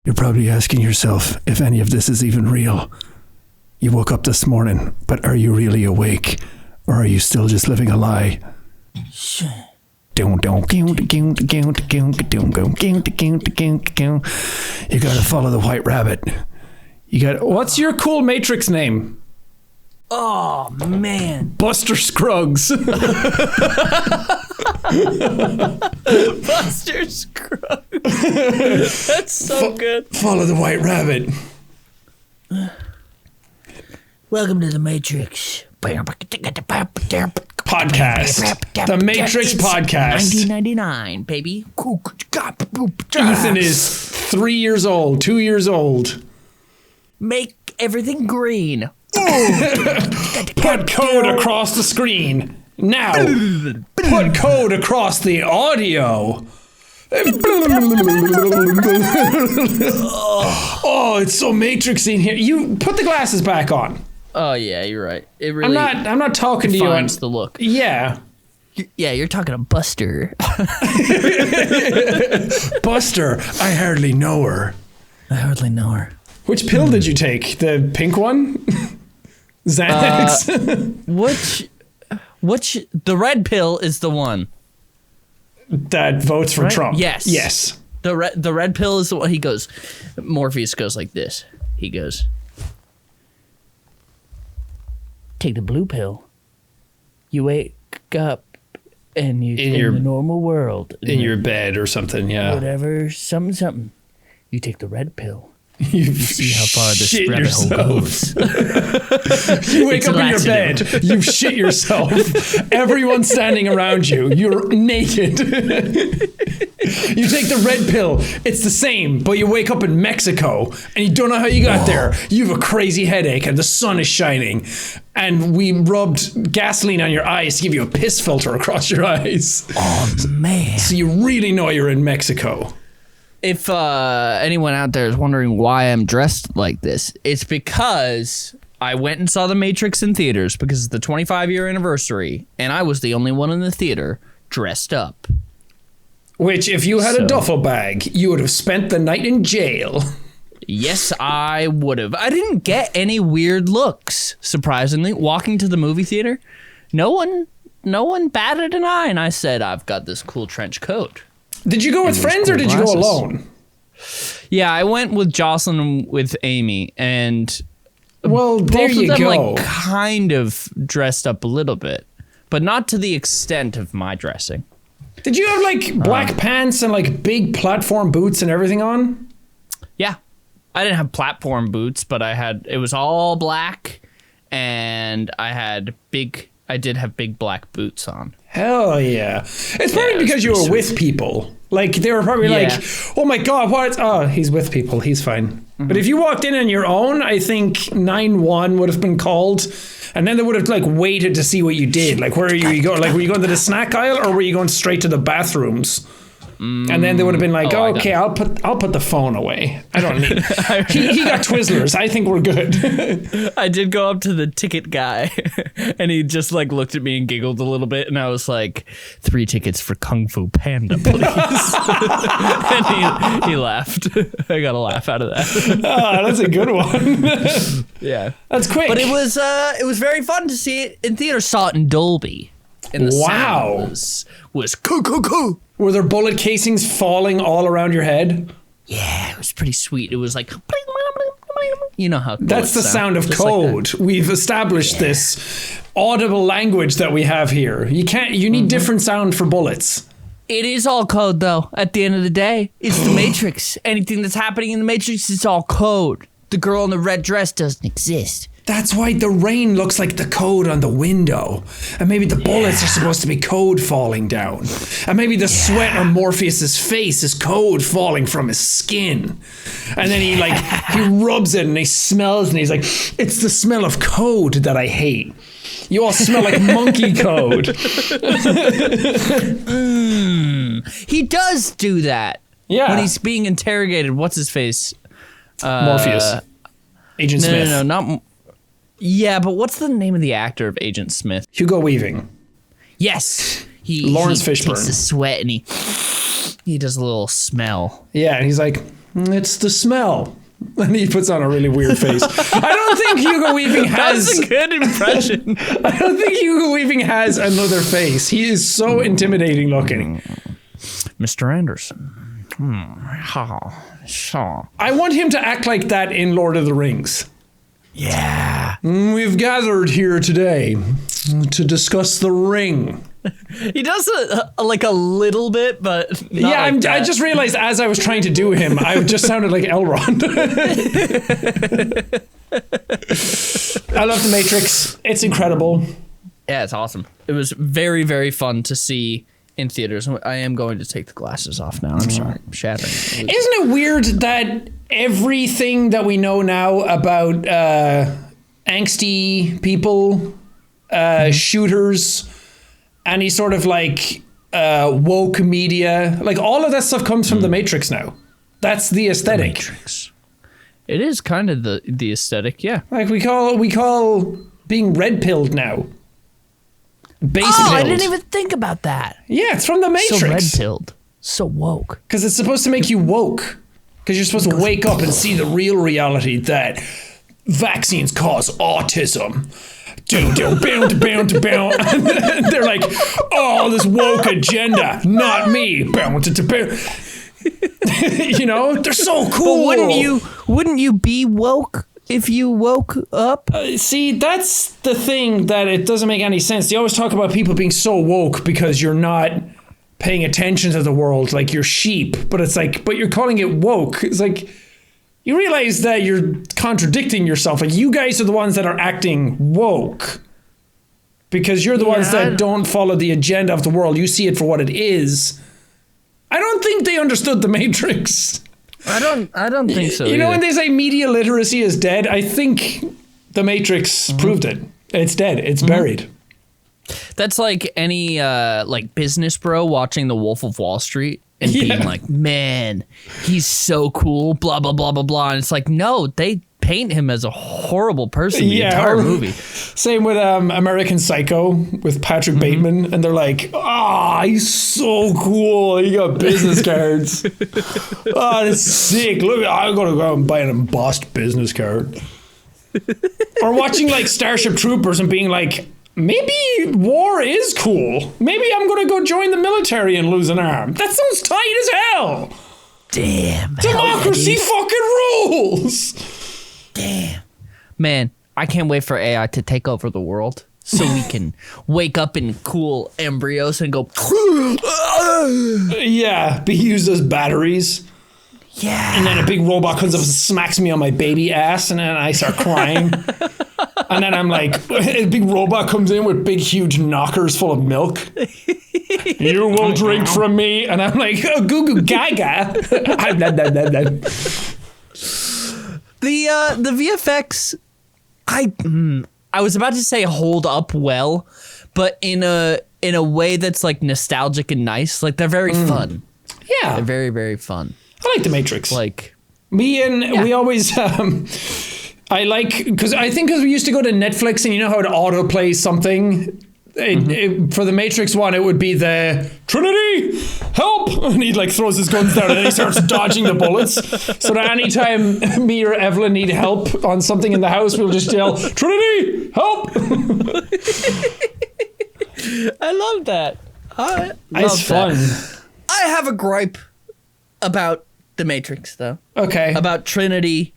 You're probably asking yourself if any of this is even real. You woke up this morning, but are you really awake? Or are you still just living a lie? You gotta follow the white rabbit. What's your cool Matrix name? Oh, man. Buster Scruggs. Buster Scruggs. That's so good. Follow the white rabbit. Welcome to the Matrix. Podcast. The Matrix Podcast. 1999, baby. Ethan is 3 years old, 2 years old. Make everything green. Put code across the screen. Now, put code across the audio. Oh, it's so Matrixy in here. You put the glasses back on. Oh yeah, you're right. It really. I'm not talking to you. Defines the look. Yeah. Yeah, you're talking to Buster. Buster, I hardly know her. I hardly know her. Which pill did you take? The pink one? Xanax? Which the red pill is the one that votes for Trump. Yes. The red pill is the one. He goes, Morpheus goes like this. He goes, take the blue pill. You wake up and you in the normal world. In your bed or something, yeah. Whatever, something. You take the red pill. You see how far this rabbit hole goes. You wake up in your bed, you shit yourself. Everyone's standing around you. You're naked. You take the red pill. It's the same, but you wake up in Mexico and you don't know how you got there. You have a crazy headache and the sun is shining. And we rubbed gasoline on your eyes to give you a piss filter across your eyes. Oh, man. So you really know you're in Mexico. If anyone out there is wondering why I'm dressed like this, it's because I went and saw The Matrix in theaters because it's the 25-year anniversary, and I was the only one in the theater dressed up. Which, if you had a duffel bag, you would have spent the night in jail. Yes, I would have. I didn't get any weird looks, surprisingly. Walking to the movie theater, no one batted an eye, and I said, I've got this cool trench coat. Did you go with friends or did you go alone? Yeah, I went with Jocelyn and with Amy, and well, there you go. Like kind of dressed up a little bit, but not to the extent of my dressing. Did you have like black pants and like big platform boots and everything on? Yeah, I didn't have platform boots, but it was all black, and I did have big black boots on. Hell yeah. It's probably because you were with people. Like, they were probably like, oh my God, what? Oh, he's with people. He's fine. Mm-hmm. But if you walked in on your own, I think 9-1 would have been called. And then they would have like waited to see what you did. Like, where are you going? Like, were you going to the snack aisle or were you going straight to the bathrooms? And then they would have been like, okay, I'll put the phone away. I don't need he got Twizzlers. I think we're good. I did go up to the ticket guy and he just like looked at me and giggled a little bit and I was like, 3 tickets for Kung Fu Panda, please. And he laughed. I got a laugh out of that. Oh, that's a good one. Yeah. That's quick. But it was very fun to see it in theater. Saw it in Dolby. And the sound was cool. Were there bullet casings falling all around your head? Yeah, it was pretty sweet. It was like, you know how that's the sound of code. Like we've established this audible language that we have here. You need different sound for bullets. It is all code though. At the end of the day, it's the Matrix. Anything that's happening in the Matrix is all code. The girl in the red dress doesn't exist. That's why the rain looks like the code on the window. And maybe the bullets are supposed to be code falling down. And maybe the sweat on Morpheus's face is code falling from his skin. And then he rubs it and he smells and he's like, it's the smell of code that I hate. You all smell like monkey code. He does do that. Yeah. When he's being interrogated, what's his face? Morpheus. Agent Smith. No, not... Yeah, but what's the name of the actor of Agent Smith? Hugo Weaving. Yes. Lawrence Fishburne. He takes the sweat and he does a little smell. Yeah, and he's like, It's the smell. And he puts on a really weird face. I don't think Hugo Weaving has... That's a good impression. I don't think Hugo Weaving has another face. He is so intimidating looking. Mr. Anderson. I want him to act like that in Lord of the Rings. Yeah. We've gathered here today to discuss the ring. He does it like a little bit, but not yeah, like I just realized as I was trying to do him, I just sounded like Elrond. I love The Matrix. It's incredible. Yeah, it's awesome. It was very, very fun to see in theaters. I am going to take the glasses off now. I'm sorry. I'm shattering. Isn't it weird that everything that we know now about angsty people, shooters, any sort of like woke media, like all of that stuff comes from The Matrix now. That's the aesthetic. The Matrix. It is kind of the aesthetic, yeah. Like we call being red pilled now. Base pilled. I didn't even think about that. Yeah, it's from The Matrix. So red pilled. So woke. Because it's supposed to make you woke. Because you're supposed to wake up and see the real reality that vaccines cause autism. And they're like, oh, this woke agenda, not me. You know, they're so cool. But wouldn't you be woke if you woke up? See, that's the thing that it doesn't make any sense. They always talk about people being so woke because you're not paying attention to the world, like you're sheep. But it's like, but you're calling it woke. It's like, you realize that you're contradicting yourself. Like, you guys are the ones that are acting woke because you're the ones that don't follow the agenda of the world. You see it for what it is. I don't think they understood The Matrix. I don't think so. You know, when they say media literacy is dead, I think The Matrix proved it. It's dead. It's buried. That's like any like business bro watching The Wolf of Wall Street and being like, man, he's so cool, blah, blah, blah, blah, blah. And it's like, no, they paint him as a horrible person the entire movie. Same with American Psycho with Patrick Bateman. And they're like, he's so cool. He got business cards. That's sick. Look, I'm going to go out and buy an embossed business card. Or watching like Starship Troopers and being like, maybe war is cool. Maybe I'm going to go join the military and lose an arm. That sounds tight as hell. Damn. Democracy fucking rules. Damn. Man, I can't wait for AI to take over the world so we can wake up in cool embryos and go... Yeah, be used as batteries. Yeah. And then a big robot comes up and smacks me on my baby ass, and then I start crying. And then I'm like, a big robot comes in with big, huge knockers full of milk. You will drink from me. And I'm like, oh, goo goo gaga. The VFX, I was about to say hold up well, but in a way that's like nostalgic and nice. Like they're very fun. Yeah. They're very, very fun. I like The Matrix. Like me and we always I like because we used to go to Netflix and you know how it autoplays something. For The Matrix one, it would be the Trinity, help, and he like throws his guns down and then he starts dodging the bullets. So that anytime me or Evelyn need help on something in the house, we'll just yell, Trinity, help. I love that. It's fun. I have a gripe about The Matrix, though. Okay. About Trinity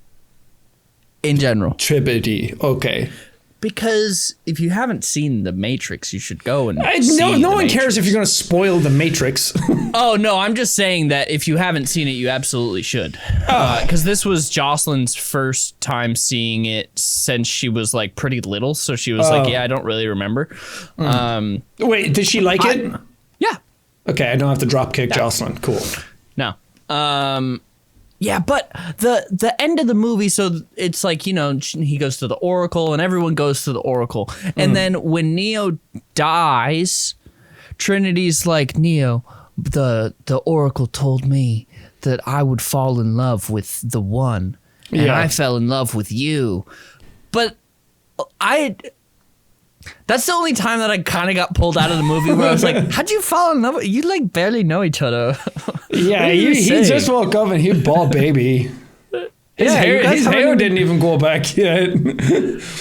in general. Trinity, okay. Because if you haven't seen The Matrix, you should go and see no one cares if you're going to spoil The Matrix. Oh, no, I'm just saying that if you haven't seen it, you absolutely should. Because this was Jocelyn's first time seeing it since she was, like, pretty little. So she was like, yeah, I don't really remember. Wait, did she like it? Yeah. Okay, I don't have to drop kick Jocelyn. Cool. No. Yeah, but the end of the movie, so it's like, you know, he goes to the Oracle and everyone goes to the Oracle. And then when Neo dies, Trinity's like, Neo, the Oracle told me that I would fall in love with the one. And I fell in love with you. But That's the only time that I kind of got pulled out of the movie where I was like, how'd you fall in love? You like barely know each other. Yeah, he just woke up and he bought baby. His hair didn't even go back yet.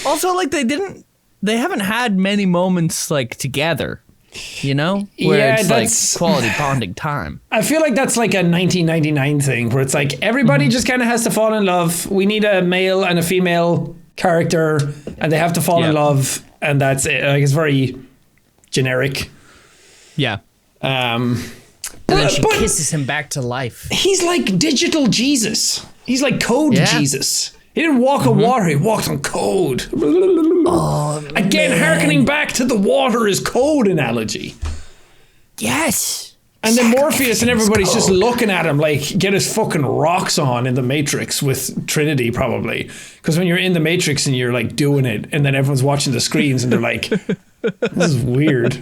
Also, like they haven't had many moments like together, you know? Where it's like quality bonding time. I feel like that's like a 1999 thing where it's like everybody just kind of has to fall in love. We need a male and a female character and they have to fall in love and that's it. Like it's very generic. Yeah. And then she kisses him back to life. He's like digital Jesus. He's like code Jesus. He didn't walk on water, he walked on code. Again, harkening back to the water is code analogy. Yes. And then Morpheus and everybody's just looking at him like, get his fucking rocks on in the Matrix with Trinity probably. Because when you're in the Matrix and you're like doing it and then everyone's watching the screens and they're like, this is weird.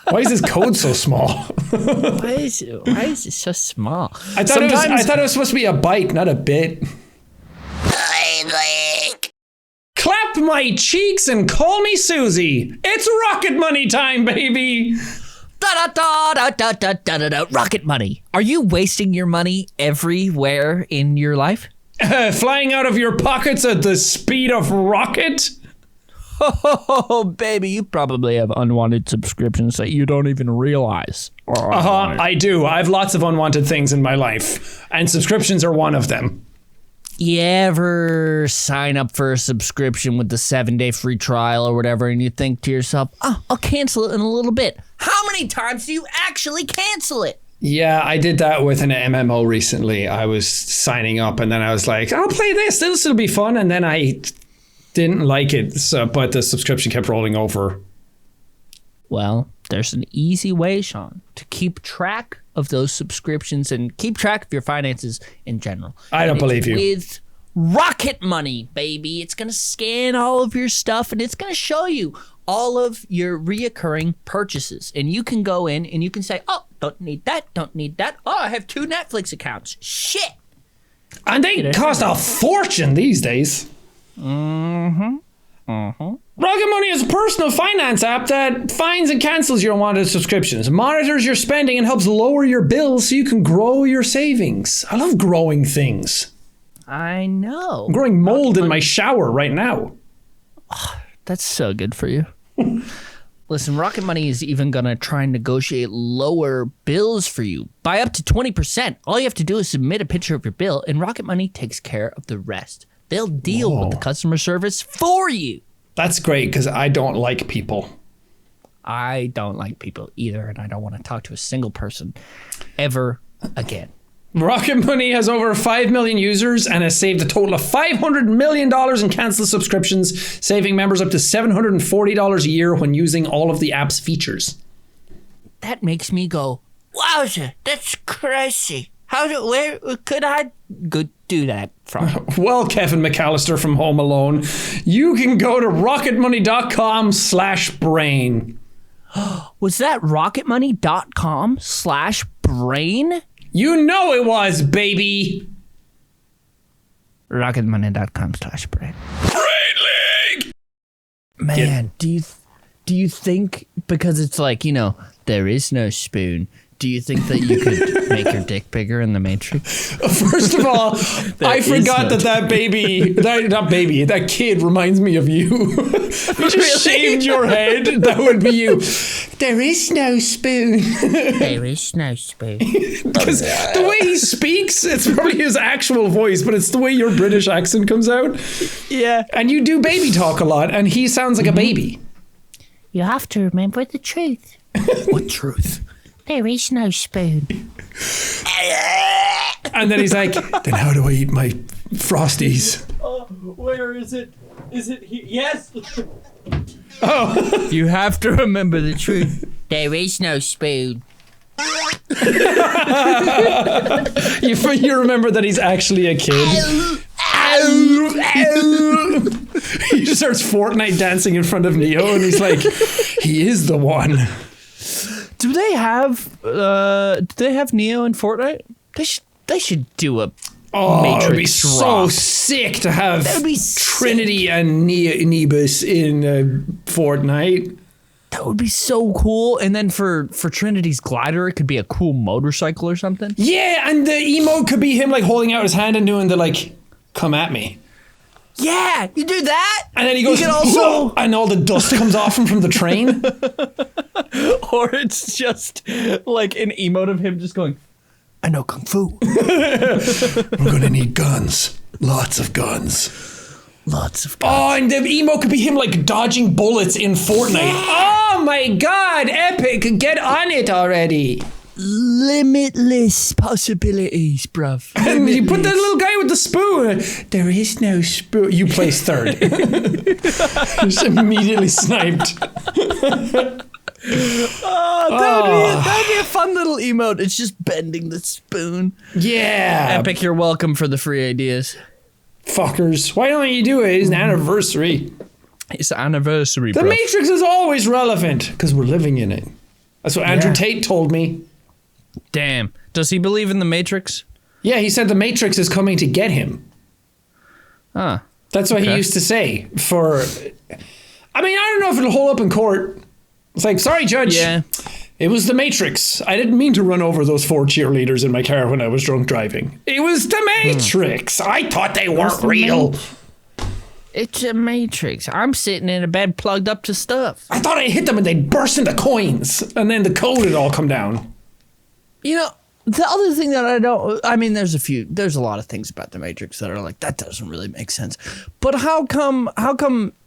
Why is this code so small? Why is it so small? I thought it was supposed to be a byte, not a bit. Clap my cheeks and call me Susie. It's rocket money time, baby. Rocket money. Are you wasting your money everywhere in your life? Flying out of your pockets at the speed of rocket? Oh, baby, you probably have unwanted subscriptions that you don't even realize. I do. I have lots of unwanted things in my life, and subscriptions are one of them. You ever sign up for a subscription with the 7-day free trial or whatever, and you think to yourself, oh, I'll cancel it in a little bit. How many times do you actually cancel it? Yeah, I did that with an MMO recently. I was signing up, and then I was like, I'll play this. This will be fun. And then I didn't like it, but the subscription kept rolling over. Well, there's an easy way, Sean, to keep track of those subscriptions and keep track of your finances in general. I don't believe you. With Rocket Money, baby. It's going to scan all of your stuff and it's going to show you all of your reoccurring purchases. And you can go in and you can say, oh, don't need that, don't need that. Oh, I have 2 Netflix accounts. Shit. And they cost a fortune these days. Rocket Money is a personal finance app that finds and cancels your unwanted subscriptions, monitors your spending, and helps lower your bills so you can grow your savings. I love growing things. I know. I'm growing mold in my shower right now. Oh, that's so good for you. Listen, Rocket Money is even going to try and negotiate lower bills for you by up to 20%. All you have to do is submit a picture of your bill, and Rocket Money takes care of the rest. They'll deal with the customer service for you. That's great because I don't like people. I don't like people either, and I don't want to talk to a single person ever again. Rocket Money has over 5 million users and has saved a total of $500 million in canceled subscriptions, saving members up to $740 a year when using all of the app's features. That makes me go, wowza, that's crazy. Where could I go do that from? Well, Kevin McAllister from Home Alone, you can go to rocketmoney.com/brain. Was that rocketmoney.com/brain? You know it was, baby. Rocketmoney.com/brain. Brain League! Man, do you think, because it's like, you know, there is no spoon, do you think that you could make your dick bigger in the Matrix? First of all, I forgot that kid reminds me of you. You just shaved your head. That would be you. There is no spoon. There is no spoon. Because the way he speaks, it's probably his actual voice, but it's the way your British accent comes out. Yeah. And you do baby talk a lot, and he sounds like a baby. You have to remember the truth. What truth? There is no spoon. And then he's like, then how do I eat my Frosties? Where is it? Is it here? Yes! Oh. You have to remember the truth. There is no spoon. You remember that he's actually a kid. He just starts Fortnite dancing in front of Neo and he's like, he is the one. Do they have Neo in Fortnite? They should do a Matrix it'd be so rock. sick to have That'd be Trinity and Nebus in Fortnite. That would be so cool. And then for Trinity's glider, it could be a cool motorcycle or something. Yeah, and the emote could be him like holding out his hand and doing the like, come at me. Yeah, you do that. And then he goes, You can also, and all the dust comes off him from the train. or it's just like an emote of him just going, I know kung fu. We're gonna need guns. Lots of guns. Lots of guns. Oh, and the emote could be him like dodging bullets in Fortnite. Oh my god, epic. Get on it already. Limitless possibilities, bruv. And you put that little guy with the spoon. There is no spoon. You place third. Just immediately sniped. That'd be a fun little emote. It's just bending the spoon. Yeah. Epic, you're welcome for the free ideas. Fuckers. Why don't you do it? It's an anniversary. It's an anniversary, The bro. Matrix is always relevant because we're living in it. That's what Andrew Tate told me. Damn. Does he believe in the Matrix? Yeah, he said the Matrix is coming to get him. Huh. That's what he Okay. used to say for... I mean, I don't know if it'll hold up in court. It's like, sorry, judge. Yeah. It was the Matrix. I didn't mean to run over those 4 cheerleaders in my car when I was drunk driving. It was the Matrix. I thought they weren't real. It's a Matrix. I'm sitting in a bed plugged up to stuff. I thought I hit them and they'd burst into coins. And then the code would all come down. You know, the other thing that I mean, there's a lot of things about the Matrix that are like, that doesn't really make sense. But how come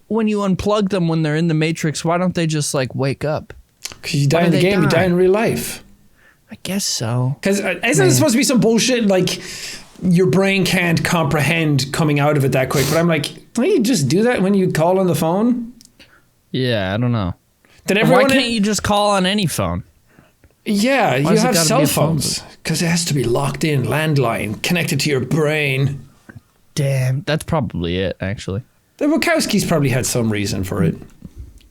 when you unplug them when they're in the Matrix, why don't they just like wake up? Because you die in the game, you die in real life. I guess so. Because isn't it supposed to be some bullshit like your brain can't comprehend coming out of it that quick? But I'm like, don't you just do that when you call on the phone? Yeah, I don't know. Did everyone? Why can't you just call on any phone? Yeah, you does it have gotta cell be a phone phones because it has to be locked in, landline, connected to your brain. Damn, that's probably it, actually. The Wachowskis probably had some reason for it.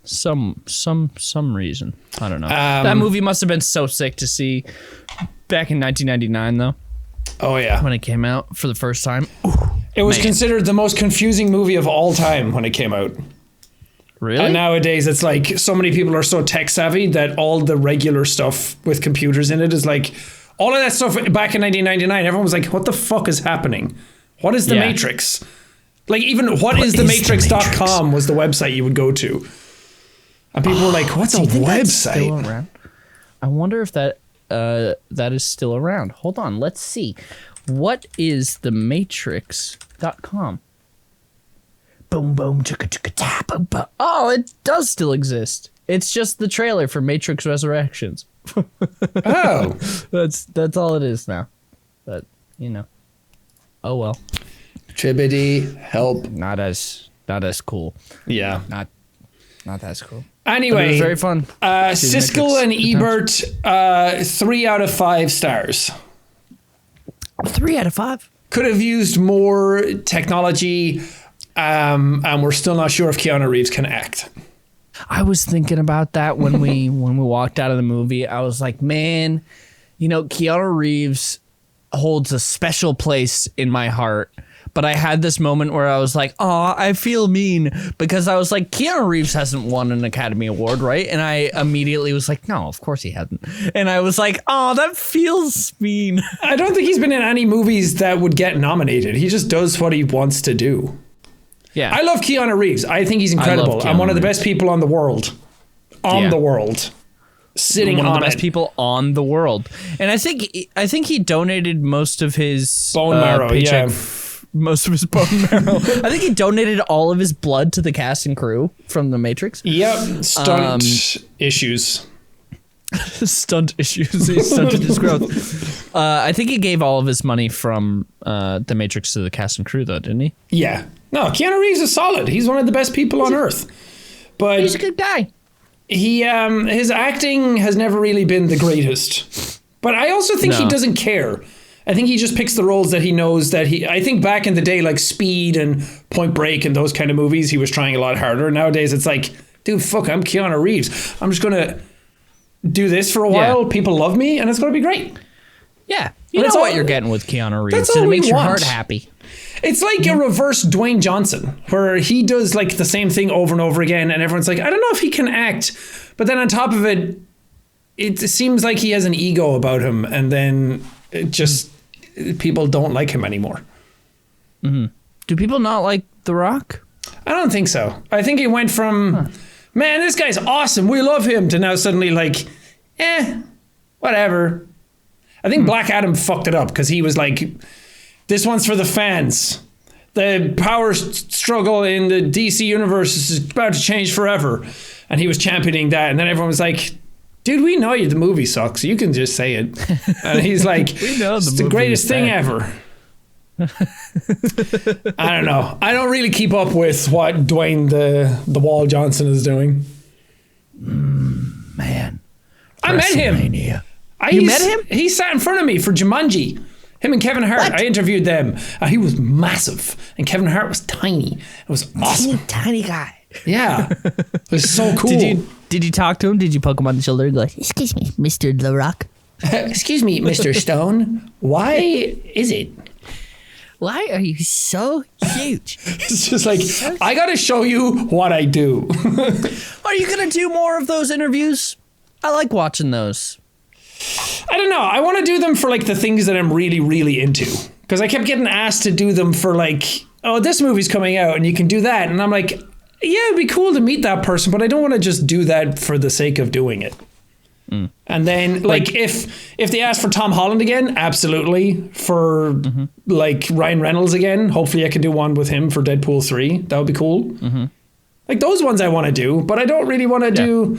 Some reason. I don't know. That movie must have been so sick to see back in 1999, though, Oh yeah, when it came out for the first time. it was man. considered the most confusing movie of all time when it came out. Really? And nowadays, it's like so many people are so tech savvy that all the regular stuff with computers in it is like all of that stuff back in 1999. Everyone was like, "What the fuck is happening? What is the Yeah. Matrix?" Like even what is the Matrix.com was the website you would go to. And people were like, "What's a Still website?" around? I wonder if that is still around. Hold on, let's see. What is the Matrix.com? Boom boom chicka chicka ta boom boom. Oh, it does still exist. It's just the trailer for Matrix Resurrections. Oh, That's all it is now. But you know, oh well. Chibbity, help. Not as cool. Yeah. Not as cool. But it Anyway, was very fun. Siskel and Matrix. Ebert, 3 out of 5 stars. 3 out of 5. Could have used more technology, and we're still not sure if Keanu Reeves can act. I was thinking about that when we walked out of the movie. I was like, man, you know, Keanu Reeves holds a special place in my heart. But I had this moment where I was like, oh, I feel mean, because I was like, Keanu Reeves hasn't won an Academy Award, right? And I immediately was like, no, of course he hasn't. And I was like, oh, that feels mean. I don't think he's been in any movies that would get nominated. He just does what he wants to do. Yeah. I love Keanu Reeves. I think he's incredible. I'm Keanu one of the Reeves. best people on the world. Yeah. The world. Sitting one on of the best it. people on the world. And I think he donated most of his Bone marrow, paycheck, yeah. most of his bone marrow. I think he donated all of his blood to the cast and crew from The Matrix. Yep. Stunt issues. Stunt issues. He stunted his growth. I think he gave all of his money from The Matrix to the cast and crew, though, didn't he? Yeah. No, Keanu Reeves is solid. He's one of the best people on earth. But He's a good guy. he his acting has never really been the greatest. But I also think he No. doesn't care. I think he just picks the roles that he knows that I think back in the day, like Speed and Point Break and those kind of movies, he was trying a lot harder. Nowadays, it's like, dude, fuck, I'm Keanu Reeves. I'm just going to do this for a while. Yeah. People love me, and it's going to be great. Yeah, you know what you're getting with Keanu Reeves, and it makes your heart happy. It's like a reverse Dwayne Johnson, where he does like the same thing over and over again, and everyone's like, I don't know if he can act, but then on top of it, it seems like he has an ego about him, and then it just people don't like him anymore. Mm-hmm. Do people not like The Rock? I don't think so. I think he went from, man, this guy's awesome, we love him, to now suddenly like, whatever. I think Black Adam fucked it up because he was like, this one's for the fans. The power struggle in the DC universe is about to change forever. And he was championing that. And then everyone was like, dude, we know the movie sucks. You can just say it. And he's like, we know it's the greatest thing ever. I don't know. I don't really keep up with what Dwayne the Wall Johnson is doing. Man. I met him. You met him? He sat in front of me for Jumanji. Him and Kevin Hart. What? I interviewed them. He was massive, and Kevin Hart was tiny. It was awesome. Tiny guy. Yeah, it was so cool. Did you talk to him? Did you poke him on the shoulder and go, excuse me, Mr. The Rock? Excuse me, Mr. Stone. Why is it? Why are you so huge? It's just like, I got to show you what I do. Are you going to do more of those interviews? I like watching those. I don't know. I want to do them for like the things that I'm really, really into. Because I kept getting asked to do them for like, oh, this movie's coming out and you can do that. And I'm like, yeah, it'd be cool to meet that person, but I don't want to just do that for the sake of doing it. And then like if they ask for Tom Holland again, absolutely. For like Ryan Reynolds again, hopefully I can do one with him for Deadpool 3. That would be cool. Like those ones I want to do, but I don't really want to do...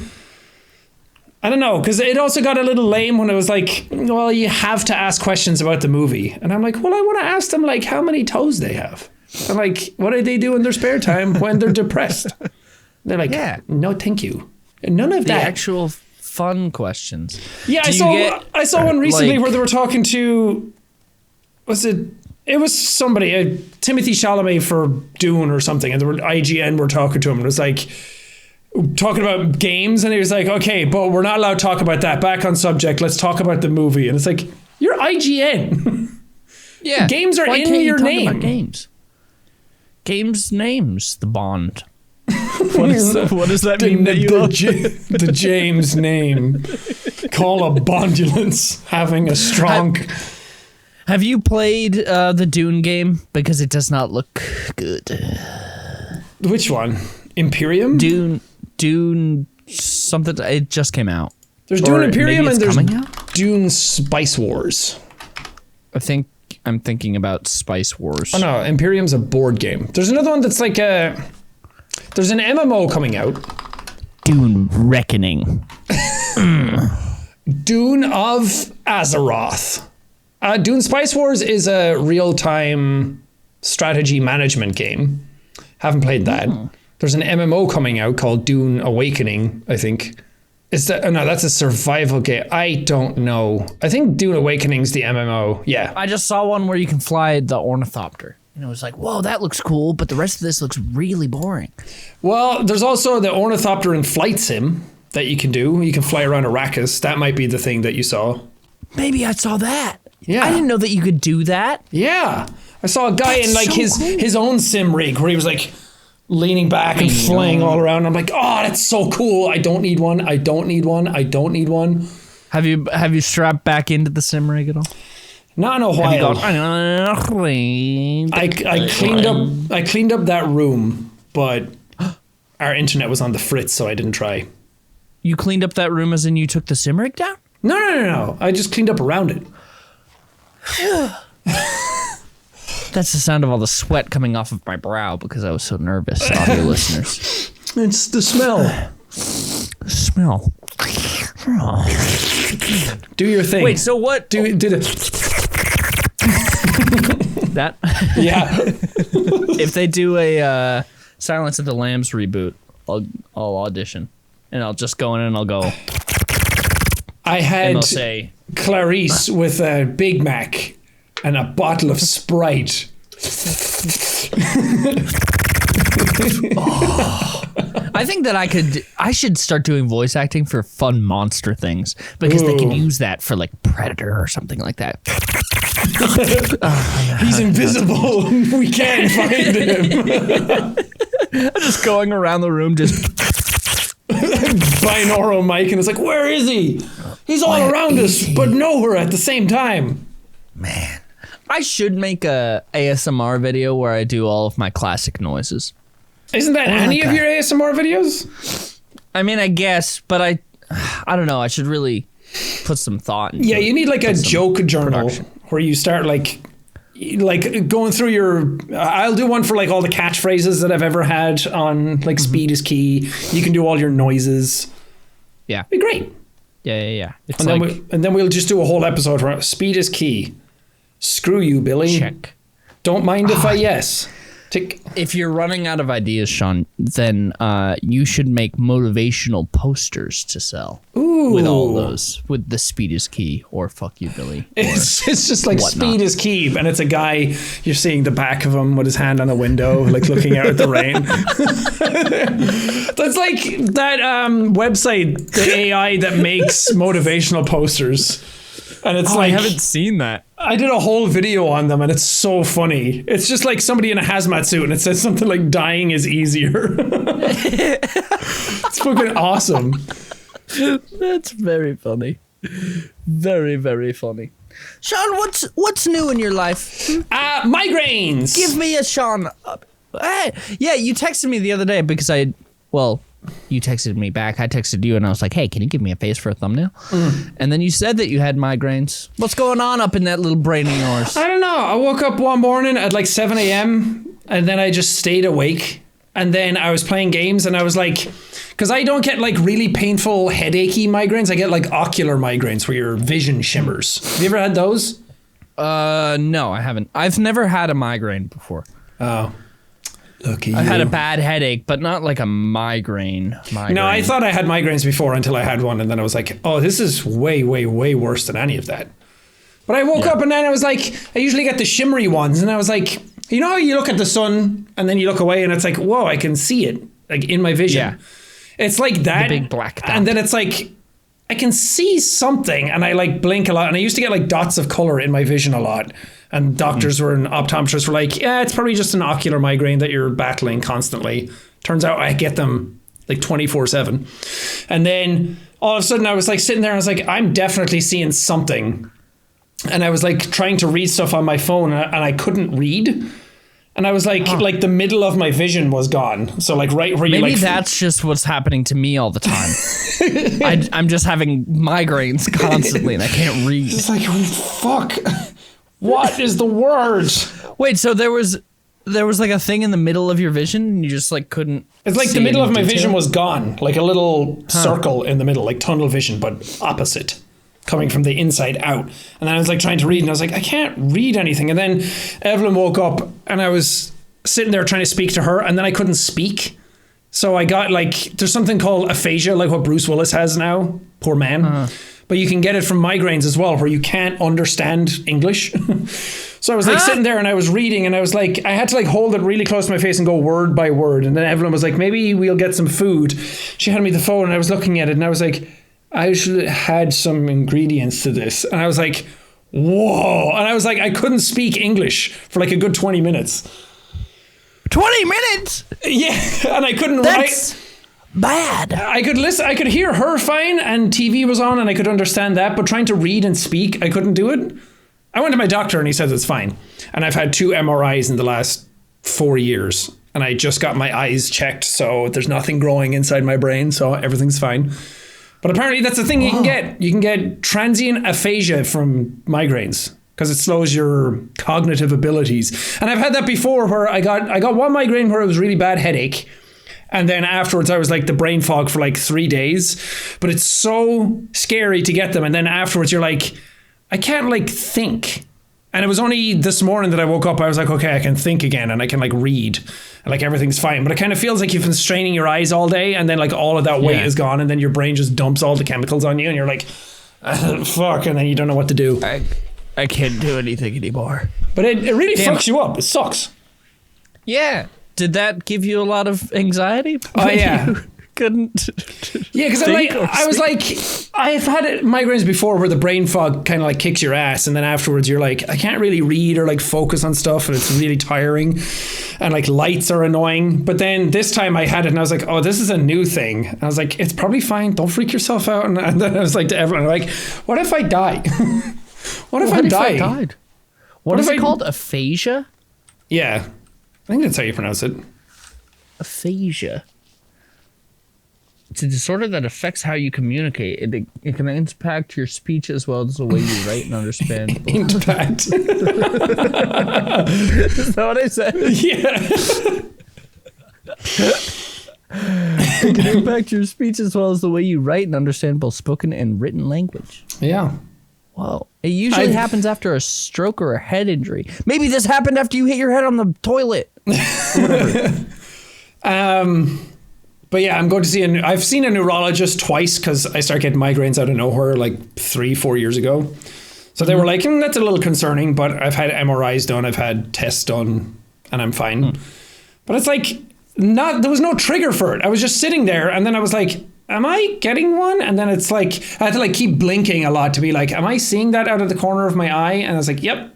I don't know, because it also got a little lame when it was like, well, you have to ask questions about the movie. And I'm like, well, I want to ask them like how many toes they have. I'm like, what do they do in their spare time when they're depressed? They're like, no, thank you. None of that. The actual fun questions. Yeah, I saw one recently where they were talking to, it was somebody, Timothy Chalamet for Dune or something, and IGN were talking to him, and it was like, talking about games, and he was like, okay, but we're not allowed to talk about that. Back on subject, let's talk about the movie. And it's like, you're IGN. Yeah. Games are in your name. About games names, the Bond. What does that mean? The James name. Call a Bondulance having a strong... Have you played the Dune game? Because it does not look good. Which one? Imperium? Dune something. It just came out. There's Dune Imperium and there's Dune Spice Wars. I'm thinking about Spice Wars. Oh no, Imperium's a board game. There's another one that's like there's an MMO coming out. Dune Reckoning. Dune of Azeroth. Dune Spice Wars is a real-time strategy management game. Haven't played that. There's an MMO coming out called Dune Awakening, I think. No, that's a survival game. I don't know. I think Dune Awakening's the MMO. Yeah. I just saw one where you can fly the ornithopter. And it was like, whoa, that looks cool, but the rest of this looks really boring. Well, there's also the ornithopter in Flight Sim that you can do. You can fly around Arrakis. That might be the thing that you saw. Maybe I saw that. Yeah. I didn't know that you could do that. Yeah. I saw a guy in like his own sim rig where he was like leaning back and flying all around. I'm like, oh, that's so cool. I don't need one. I don't need one. I don't need one. Have you strapped back into the sim rig at all? Not in a while. I cleaned up that room, but our internet was on the fritz, so I didn't try. You cleaned up that room as in you took the sim rig down? No. I just cleaned up around it. That's the sound of all the sweat coming off of my brow because I was so nervous, audio listeners. It's the smell. Smell. Do your thing. Wait, so what? Do the... That? Yeah. If they do a Silence of the Lambs reboot, I'll audition. And I'll just go in and I'll go... I had and they'll say, Clarice with a Big Mac and a bottle of Sprite. I think that I should start doing voice acting for fun monster things because they can use that for like Predator or something like that. He's invisible. We can't find him. I'm just going around the room just binaural mic, and it's like, where is he? He's all around us, but nowhere at the same time. Man. I should make a ASMR video where I do all of my classic noises. Isn't that any of your ASMR videos? I mean, I guess, but I don't know. I should really put some thought into it. You need like a joke journal where you start like going through your I'll do one for like all the catchphrases that I've ever had on like speed is key. You can do all your noises. Yeah. It'd be great. Yeah. It's and then we'll just do a whole episode where speed is key. Screw you, Billy. Check. Don't mind if I yes. Tick. If you're running out of ideas, Sean, then you should make motivational posters to sell. Ooh. With all those, with the speed is key or fuck you, Billy. It's just like whatnot. Speed is key, and it's a guy, you're seeing the back of him with his hand on a window, like looking out at the rain. That's like that website, the AI that makes motivational posters. And it's like, I haven't seen that. I did a whole video on them, and it's so funny. It's just like somebody in a hazmat suit, and it says something like dying is easier. It's fucking awesome. That's very funny. Very, very funny. Sean, what's new in your life? Migraines. Give me a Sean. Yeah, you texted me the other day because you texted me back. I texted you and I was like, hey, can you give me a face for a thumbnail? And then you said that you had migraines. What's going on up in that little brain of yours? I don't know. I woke up one morning at like 7 a.m. and then I just stayed awake. And then I was playing games and I was like, because I don't get like really painful headachy migraines. I get like ocular migraines where your vision shimmers. Have you ever had those? No, I haven't. I've never had a migraine before. Oh. Lucky I've you. had a bad headache, but not like a migraine. No, I thought I had migraines before until I had one, and then I was like, oh, this is way, way, way worse than any of that. But I woke up and then I was like, I usually get the shimmery ones, and I was like, you know how you look at the sun and then you look away and it's like, whoa, I can see it like in my vision. Yeah. It's like that. The big black dot. And then it's like, I can see something and I like blink a lot. And I used to get like dots of color in my vision a lot. And doctors were and optometrists were like, yeah, it's probably just an ocular migraine that you're battling constantly. Turns out I get them like 24/7. And then all of a sudden I was like sitting there and I was like, I'm definitely seeing something. And I was like trying to read stuff on my phone and I couldn't read. And I was like the middle of my vision was gone. So like right where you Maybe that's just what's happening to me all the time. I'm just having migraines constantly and I can't read. It's like, oh, fuck. What is the word? Wait, so there was like a thing in the middle of your vision and you just like couldn't. It's like the middle of my vision was gone. Like a little circle in the middle, like tunnel vision, but opposite. Coming from the inside out. And then I was like trying to read and I was like, I can't read anything. And then Evelyn woke up and I was sitting there trying to speak to her and then I couldn't speak. So I got like, there's something called aphasia, like what Bruce Willis has now. Poor man. But you can get it from migraines as well, where you can't understand English. So I was like sitting there and I was reading and I was like, I had to like hold it really close to my face and go word by word. And then Evelyn was like, maybe we'll get some food. She handed me the phone and I was looking at it and I was like, I should have had some ingredients to this. And I was like, whoa. And I was like, I couldn't speak English for like a good 20 minutes. 20 minutes? Yeah. And I couldn't That's bad. I could listen. I could hear her fine and TV was on and I could understand that. But trying to read and speak, I couldn't do it. I went to my doctor and he says it's fine. And I've had 2 MRIs in the last 4 years. And I just got my eyes checked. So there's nothing growing inside my brain. So everything's fine. But apparently that's the thing you can get. You can get transient aphasia from migraines because it slows your cognitive abilities. And I've had that before where I got one migraine where it was really bad headache. And then afterwards I was like the brain fog for like 3 days. But it's so scary to get them. And then afterwards you're like, I can't like think. And it was only this morning that I woke up. I was like, okay, I can think again and I can like read and like everything's fine. But it kind of feels like you've been straining your eyes all day and then like all of that weight is gone and then your brain just dumps all the chemicals on you and you're like, fuck. And then you don't know what to do. I can't do anything anymore. But it really fucks you up. It sucks. Yeah. Did that give you a lot of anxiety? Oh, yeah. Couldn't. Yeah, because I've had migraines before where the brain fog kind of like kicks your ass, and then afterwards you're like, I can't really read or like focus on stuff, and it's really tiring, and like lights are annoying. But then this time I had it, and I was like, oh, this is a new thing. And I was like, it's probably fine. Don't freak yourself out. And then I was like to everyone, like, what if I die? What if I died? What is it called? Aphasia? Yeah, I think that's how you pronounce it. Aphasia. It's a disorder that affects how you communicate. It can impact your speech as well as the way you write and understand. Impact. Is that what I said? Yeah. It can impact your speech as well as the way you write and understand both spoken and written language. Yeah. Whoa. It usually happens after a stroke or a head injury. Maybe this happened after you hit your head on the toilet. But yeah, I'm going to see I've seen a neurologist twice because I started getting migraines out of nowhere like 3-4 years ago. So they were like, that's a little concerning, but I've had MRIs done, I've had tests done, and I'm fine. But it's like, there was no trigger for it. I was just sitting there, and then I was like, am I getting one? And then it's like, I had to like keep blinking a lot to be like, am I seeing that out of the corner of my eye? And I was like, yep.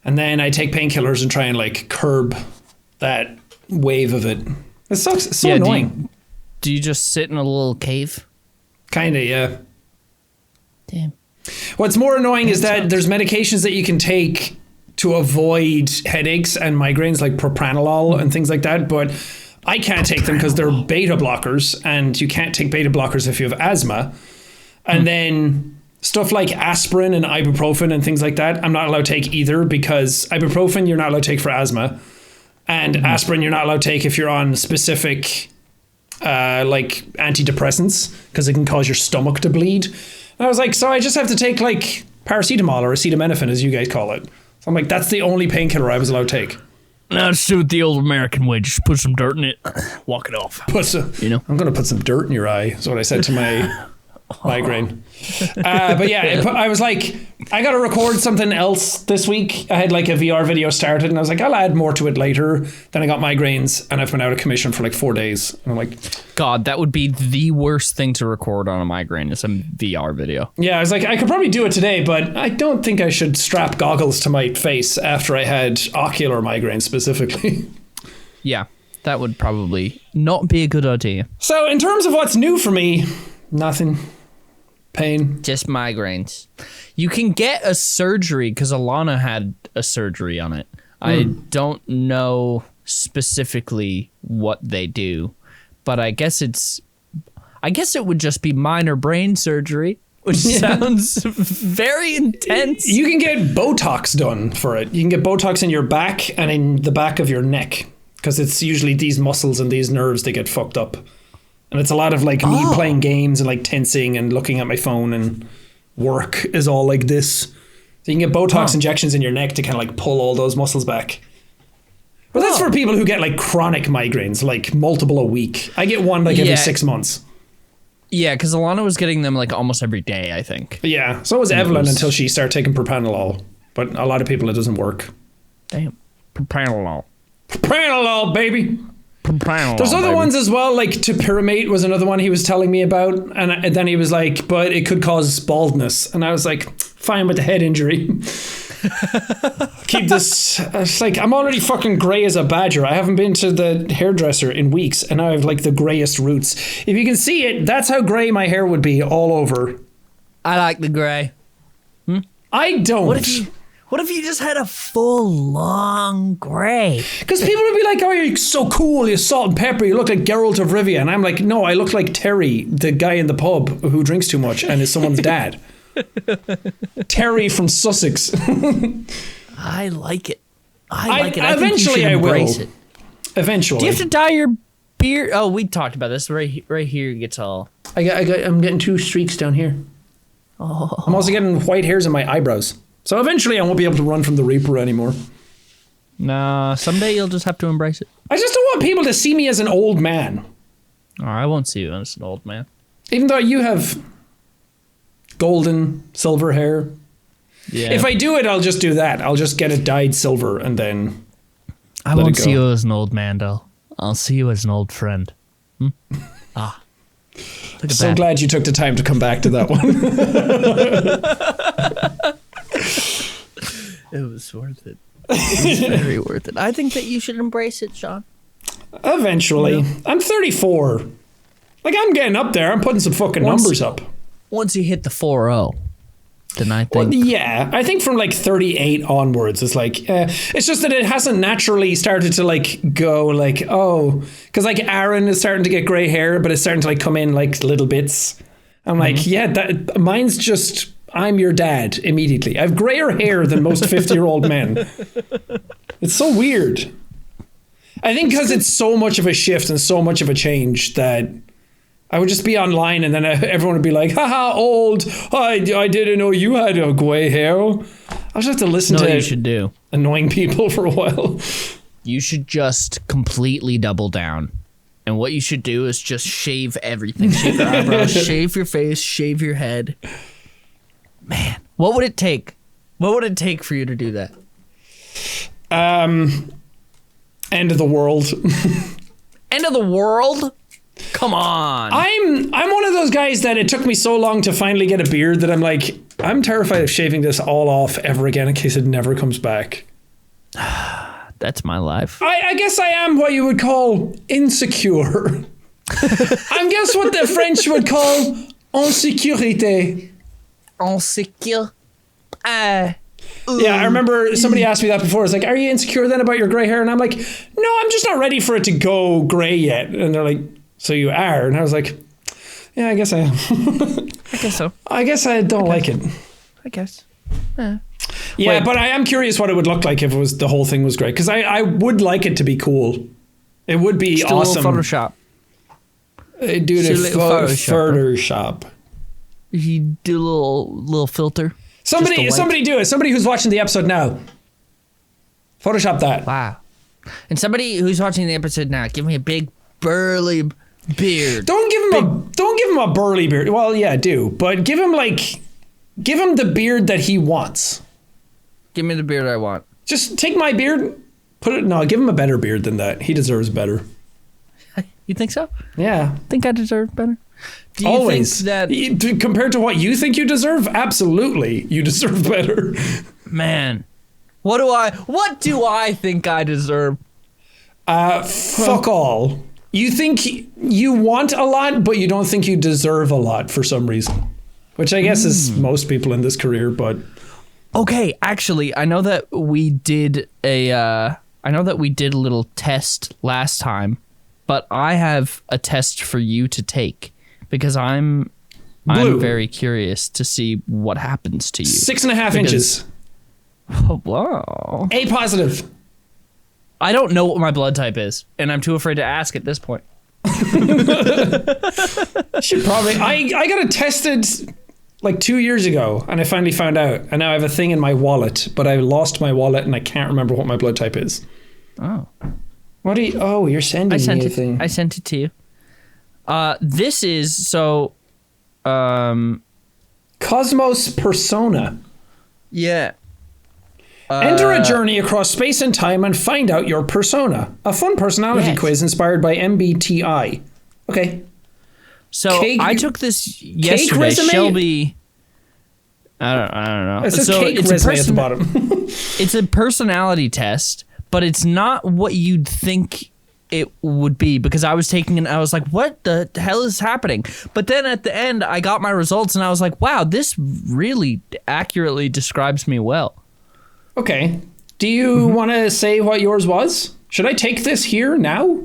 And then I take painkillers and try and like curb that wave of it. It sucks. It's so annoying. Do you just sit in a little cave? Kinda, yeah. Damn. What's more annoying is that there's medications that you can take to avoid headaches and migraines, like propranolol and things like that, but I can't take them because they're beta blockers, and you can't take beta blockers if you have asthma. And then stuff like aspirin and ibuprofen and things like that, I'm not allowed to take either, because ibuprofen you're not allowed to take for asthma. And aspirin, you're not allowed to take if you're on specific, like antidepressants, because it can cause your stomach to bleed. And I was like, so I just have to take like paracetamol or acetaminophen, as you guys call it. So I'm like, that's the only painkiller I was allowed to take. No, just do it the old American way. Just put some dirt in it, walk it off. I'm going to put some dirt in your eye. Is what I said to my migraine. But yeah, I was like, I got to record something else this week. I had like a VR video started, and I was like, I'll add more to it later. Then I got migraines, and I've been out of commission for like 4 days. And I'm like, God, that would be the worst thing to record on a migraine, is a VR video. Yeah, I was like, I could probably do it today, but I don't think I should strap goggles to my face after I had ocular migraine specifically. Yeah, that would probably not be a good idea. So in terms of what's new for me, nothing. Pain. Just migraines. You can get a surgery, because Alana had a surgery on it. I don't know specifically what they do, but I guess it would just be minor brain surgery, which sounds very intense. You can get Botox done for it. You can get Botox in your back and in the back of your neck, because it's usually these muscles and these nerves that get fucked up. And it's a lot of like me playing games and like tensing and looking at my phone, and work is all like this. So you can get Botox injections in your neck to kind of like pull all those muscles back. But that's for people who get like chronic migraines, like multiple a week. I get one like every 6 months. Yeah, because Alana was getting them like almost every day, I think. Yeah, so was Evelyn until she started taking propranolol. But a lot of people, it doesn't work. Damn. Propranolol. Propranolol, baby. There's other ones as well, like topiramate was another one he was telling me about, and then he was like, but it could cause baldness, and I was like, fine with the head injury. Keep this. It's like, I'm already fucking grey as a badger. I haven't been to the hairdresser in weeks, and now I have like the greyest roots. If you can see it, that's how grey my hair would be all over. I like the grey. I don't. What if you just had a full long gray? Because people would be like, oh, you're so cool, you're salt and pepper, you look like Geralt of Rivia. And I'm like, no, I look like Terry, the guy in the pub who drinks too much and is someone's dad. Terry from Sussex. I like it. I like it. I eventually think you should embrace it. Eventually. Do you have to dye your beard? Oh, we talked about this. Right here gets all... I'm getting 2 streaks down here. Oh. I'm also getting white hairs in my eyebrows. So eventually I won't be able to run from the Reaper anymore. Nah, someday you'll just have to embrace it. I just don't want people to see me as an old man. Oh, I won't see you as an old man. Even though you have golden, silver hair. Yeah. If I do it, I'll just do that. I'll just get it dyed silver and then... I won't see you as an old man, though. I'll see you as an old friend. Look at So that. glad you took the time to come back to that one. It was worth it. It was very worth it. I think that you should embrace it, Sean. Eventually. I'm 34. Like, I'm getting up there. I'm putting some fucking numbers up. Once you hit the 4-0, then I think... Well, yeah, I think from like 38 onwards, it's like, it's just that it hasn't naturally started to like go like, oh, because like Aaron is starting to get gray hair, but it's starting to like come in like little bits. I'm like, yeah, that mine's just, I'm your dad immediately. I have grayer hair than most 50-year-old men. It's so weird. I think because it's so much of a shift and so much of a change that I would just be online and then everyone would be like, haha, old. I didn't know you had a grey hair. I'll just have to listen to you should do. Annoying people for a while. You should just completely double down. And what you should do is just shave everything. Shave your eyebrows, shave your face, shave your head. Man, what would it take? What would it take for you to do that? End of the world. End of the world? Come on. I'm one of those guys that it took me so long to finally get a beard that I'm like, I'm terrified of shaving this all off ever again in case it never comes back. That's my life. I guess I am what you would call insecure. I guess what the French would call insécurité. Insecure. Yeah, I remember somebody asked me that before. It's like, are you insecure then about your gray hair? And I'm like, no, I'm just not ready for it to go gray yet. And they're like, so you are? And I was like, yeah, I guess I am. I guess so. I guess I don't like it. I guess. Yeah, Wait. but I am curious what it would look like if it was the whole thing was great. Because I would like it to be cool. It would be Just awesome. a little Photoshop. Do the Photoshop. You do a little filter. Somebody do it. Somebody who's watching the episode now. Photoshop that. Wow. And somebody who's watching the episode now, give me a big burly beard. Don't give him a burly beard. Well, yeah, do. But give him the beard that he wants. Give me the beard I want. Just take my beard, give him a better beard than that. He deserves better. You think so? Yeah. Think I deserve better? Do you Always. think that compared to what you think you deserve, absolutely, you deserve better. Man, what do I think I deserve? Fuck all. You think you want a lot, but you don't think you deserve a lot for some reason. Which I guess is most people in this career, but Okay, actually, I know that we did a little test last time, but I have a test for you to take because I'm very curious to see what happens to you. 6.5 inches. Oh, wow. A positive. I don't know what my blood type is, and I'm too afraid to ask at this point. Should probably. I got it tested like 2 years ago, and I finally found out. And now I have a thing in my wallet, but I lost my wallet, and I can't remember what my blood type is. Oh. What do you? Oh, you're sending me a thing. I sent it to you. This is so. Cosmos Persona. Yeah. Enter a journey across space and time and find out your persona. A fun personality quiz inspired by MBTI. Okay. So I took this yesterday. resume? Shelby. I don't know. It says so cake resume at the bottom. It's a personality test, but it's not what you'd think it would be because I was taking and I was like, what the hell is happening? But then at the end, I got my results and I was like, wow, this really accurately describes me well. Okay. Do you want to say what yours was? Should I take this here now?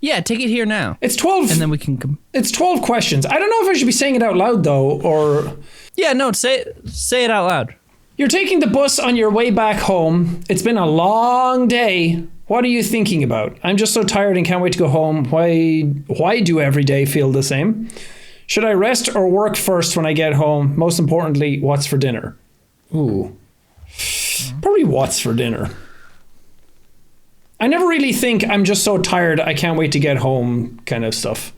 Yeah, take it here now. It's 12. And then we can... It's 12 questions. I don't know if I should be saying it out loud, though, or... Yeah, no, say it out loud. You're taking the bus on your way back home. It's been a long day. What are you thinking about? I'm just so tired and can't wait to go home. Why do every day feel the same? Should I rest or work first when I get home? Most importantly, what's for dinner? Ooh. Probably what's for dinner. I never really think I'm just so tired I can't wait to get home kind of stuff.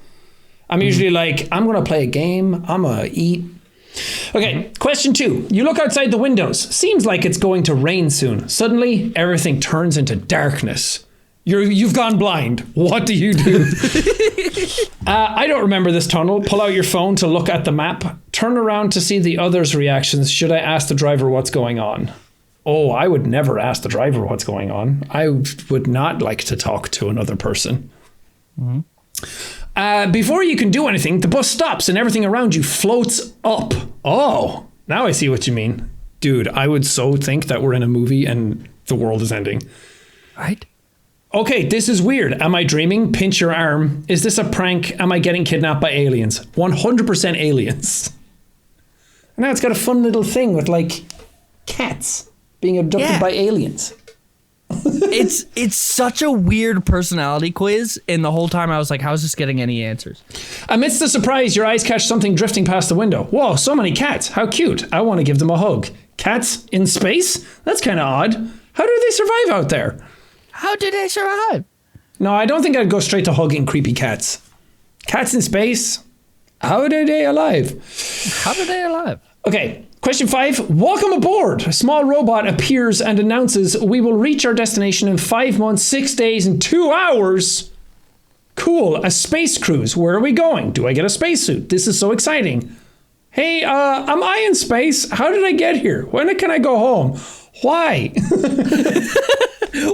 I'm usually like, I'm going to play a game. I'm going to eat. Okay, question 2. You look outside the windows. Seems like it's going to rain soon. Suddenly, everything turns into darkness. You've gone blind. What do you do? I don't remember this tunnel. Pull out your phone to look at the map. Turn around to see the others' reactions. Should I ask the driver what's going on? Oh, I would never ask the driver what's going on. I would not like to talk to another person. Before you can do anything, the bus stops and everything around you floats up. Oh, now I see what you mean. Dude, I would so think that we're in a movie and the world is ending. Right? Okay, this is weird. Am I dreaming? Pinch your arm. Is this a prank? Am I getting kidnapped by aliens? 100% aliens. And now it's got a fun little thing with like cats being abducted by aliens. It's such a weird personality quiz, and the whole time I was like, how is this getting any answers? Amidst the surprise, your eyes catch something drifting past the window. Whoa, so many cats. How cute. I want to give them a hug. Cats in space? That's kind of odd. How do they survive out there? How do they survive? No, I don't think I'd go straight to hugging creepy cats. Cats in space? How are they alive? How are they alive? Okay, question 5. Welcome aboard. A small robot appears and announces we will reach our destination in 5 months, 6 days, and 2 hours. Cool, a space cruise. Where are we going? Do I get a spacesuit? This is so exciting. Hey, am I in space? How did I get here? When can I go home? Why?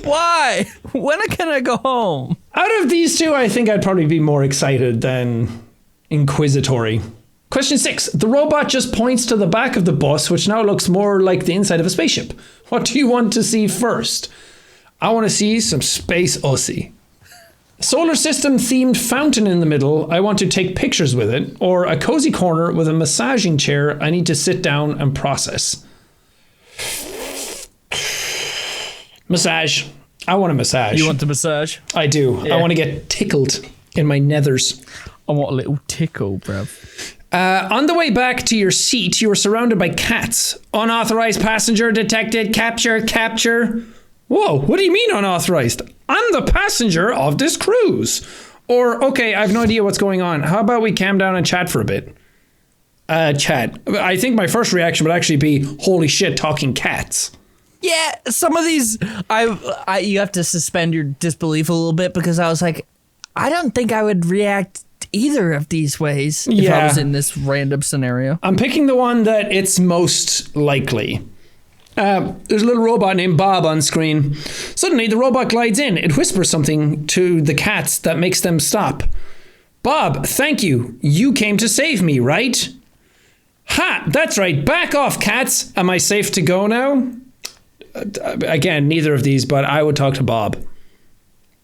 Why? When can I go home? Out of these two, I think I'd probably be more excited than inquisitory. Question 6. The robot just points to the back of the bus, which now looks more like the inside of a spaceship. What do you want to see first? I want to see some space ussy. Solar system themed fountain in the middle. I want to take pictures with it. Or a cozy corner with a massaging chair. I need to sit down and process. Massage. I want a massage. You want the massage? I do. Yeah. I want to get tickled in my nethers. I want a little tickle, bruv. On the way back to your seat, you were surrounded by cats. Unauthorized passenger detected. Capture. Whoa, what do you mean unauthorized? I'm the passenger of this cruise. Or, okay, I have no idea what's going on. How about we calm down and chat for a bit? Chat. I think my first reaction would actually be, holy shit, talking cats. Yeah, some of these, you have to suspend your disbelief a little bit, because I was like, I don't think I would react either of these ways if I was in this random scenario. I'm picking the one that it's most likely. There's a little robot named Bob on screen. Suddenly, the robot glides in. It whispers something to the cats that makes them stop. Bob, thank you. You came to save me, right? Ha, that's right. Back off, cats. Am I safe to go now? Again, neither of these, but I would talk to Bob.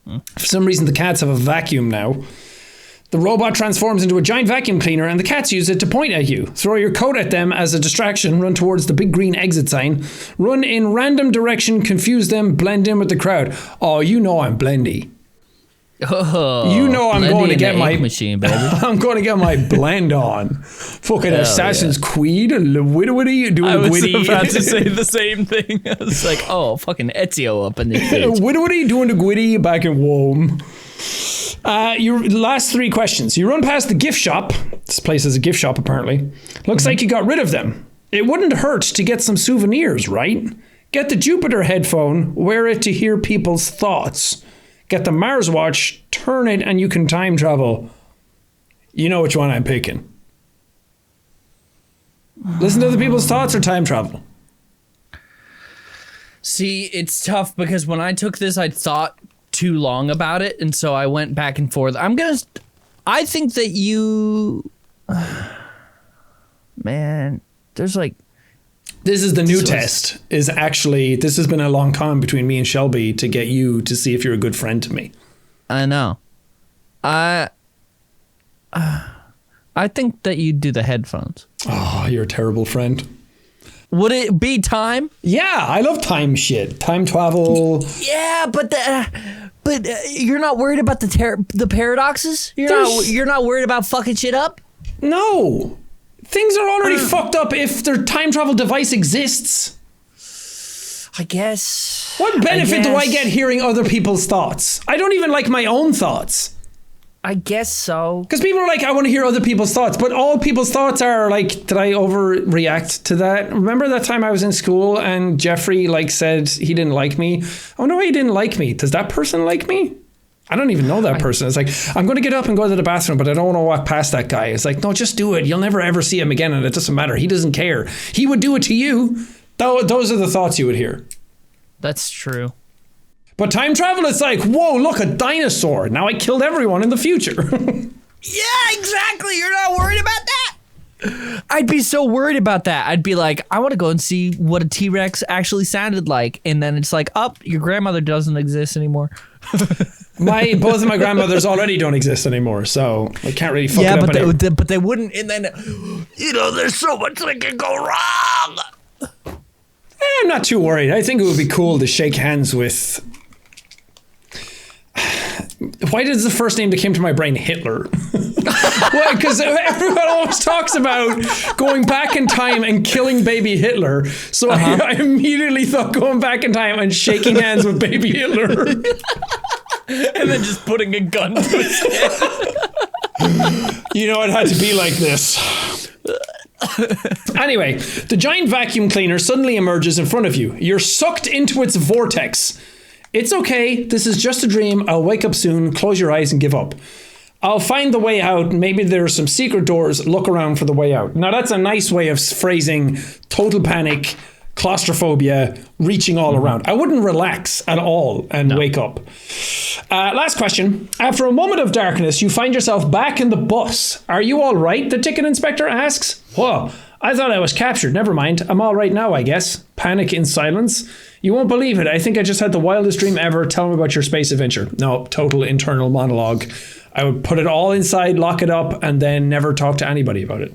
For some reason, the cats have a vacuum now. The robot transforms into a giant vacuum cleaner and the cats use it to point at you. Throw your coat at them as a distraction, run towards the big green exit sign, run in random direction, confuse them, blend in with the crowd. Oh, you know I'm blendy. Oh, you know I'm going to get my machine, baby. I'm going to get my blend on. Fucking Assassin's Creed, Widowity, doing a Gwitty. I was about to say the same thing. I was like, oh, fucking Ezio up in this bitch. Widowity doing the Gwitty back in Rome. Your last 3 questions. You run past the gift shop. This place is a gift shop, apparently. Looks like you got rid of them. It wouldn't hurt to get some souvenirs, right? Get the Jupiter headphone. Wear it to hear people's thoughts. Get the Mars watch. Turn it and you can time travel. You know which one I'm picking. Listen to other people's thoughts or time travel? See, it's tough because when I took this, I thought too long about it, and so I went back and forth. I think that you, man, there's like, this is the new test. Is actually, this has been a long time between me and Shelby to get you to see if you're a good friend to me. I know. I think that you'd do the headphones. Oh, you're a terrible friend. Would it be time? Yeah, I love time shit. Time travel. Yeah, but you're not worried about the paradoxes? You're not worried about fucking shit up? No. Things are already fucked up if their time travel device exists. I guess. What benefit do I get hearing other people's thoughts? I don't even like my own thoughts. I guess so. Because people are like, I want to hear other people's thoughts, but all people's thoughts are like, did I overreact to that? Remember that time I was in school and Jeffrey like said he didn't like me? Oh no, he didn't like me. Does that person like me? I don't even know that person. It's like, I'm going to get up and go to the bathroom, but I don't want to walk past that guy. It's like, no, just do it. You'll never ever see him again, and it doesn't matter. He doesn't care. He would do it to you. Those are the thoughts you would hear. That's true. But time travel, it's like, whoa, look, a dinosaur. Now I killed everyone in the future. Yeah, exactly. You're not worried about that? I'd be so worried about that. I'd be like, I want to go and see what a T-Rex actually sounded like. And then it's like, your grandmother doesn't exist anymore. Both of my grandmothers already don't exist anymore, so I can't really fuck it up. But they wouldn't. And then, there's so much that can go wrong. I'm not too worried. I think it would be cool to shake hands with... Why does the first name that came to my brain Hitler? Why? Because everyone always talks about going back in time and killing baby Hitler. So I immediately thought going back in time and shaking hands with baby Hitler. And then just putting a gun to his head. You know, it had to be like this. Anyway, the giant vacuum cleaner suddenly emerges in front of you. You're sucked into its vortex. It's okay. This is just a dream. I'll wake up soon. Close your eyes and give up. I'll find the way out. Maybe there are some secret doors. Look around for the way out. Now, that's a nice way of phrasing total panic, claustrophobia, reaching all around. I wouldn't relax at all and wake up. Last question. After a moment of darkness, you find yourself back in the bus. Are you all right? The ticket inspector asks. Whoa, I thought I was captured. Never mind. I'm all right now, I guess. Panic in silence. You won't believe it. I think I just had the wildest dream ever. Tell me about your space adventure. No, total internal monologue. I would put it all inside, lock it up, and then never talk to anybody about it.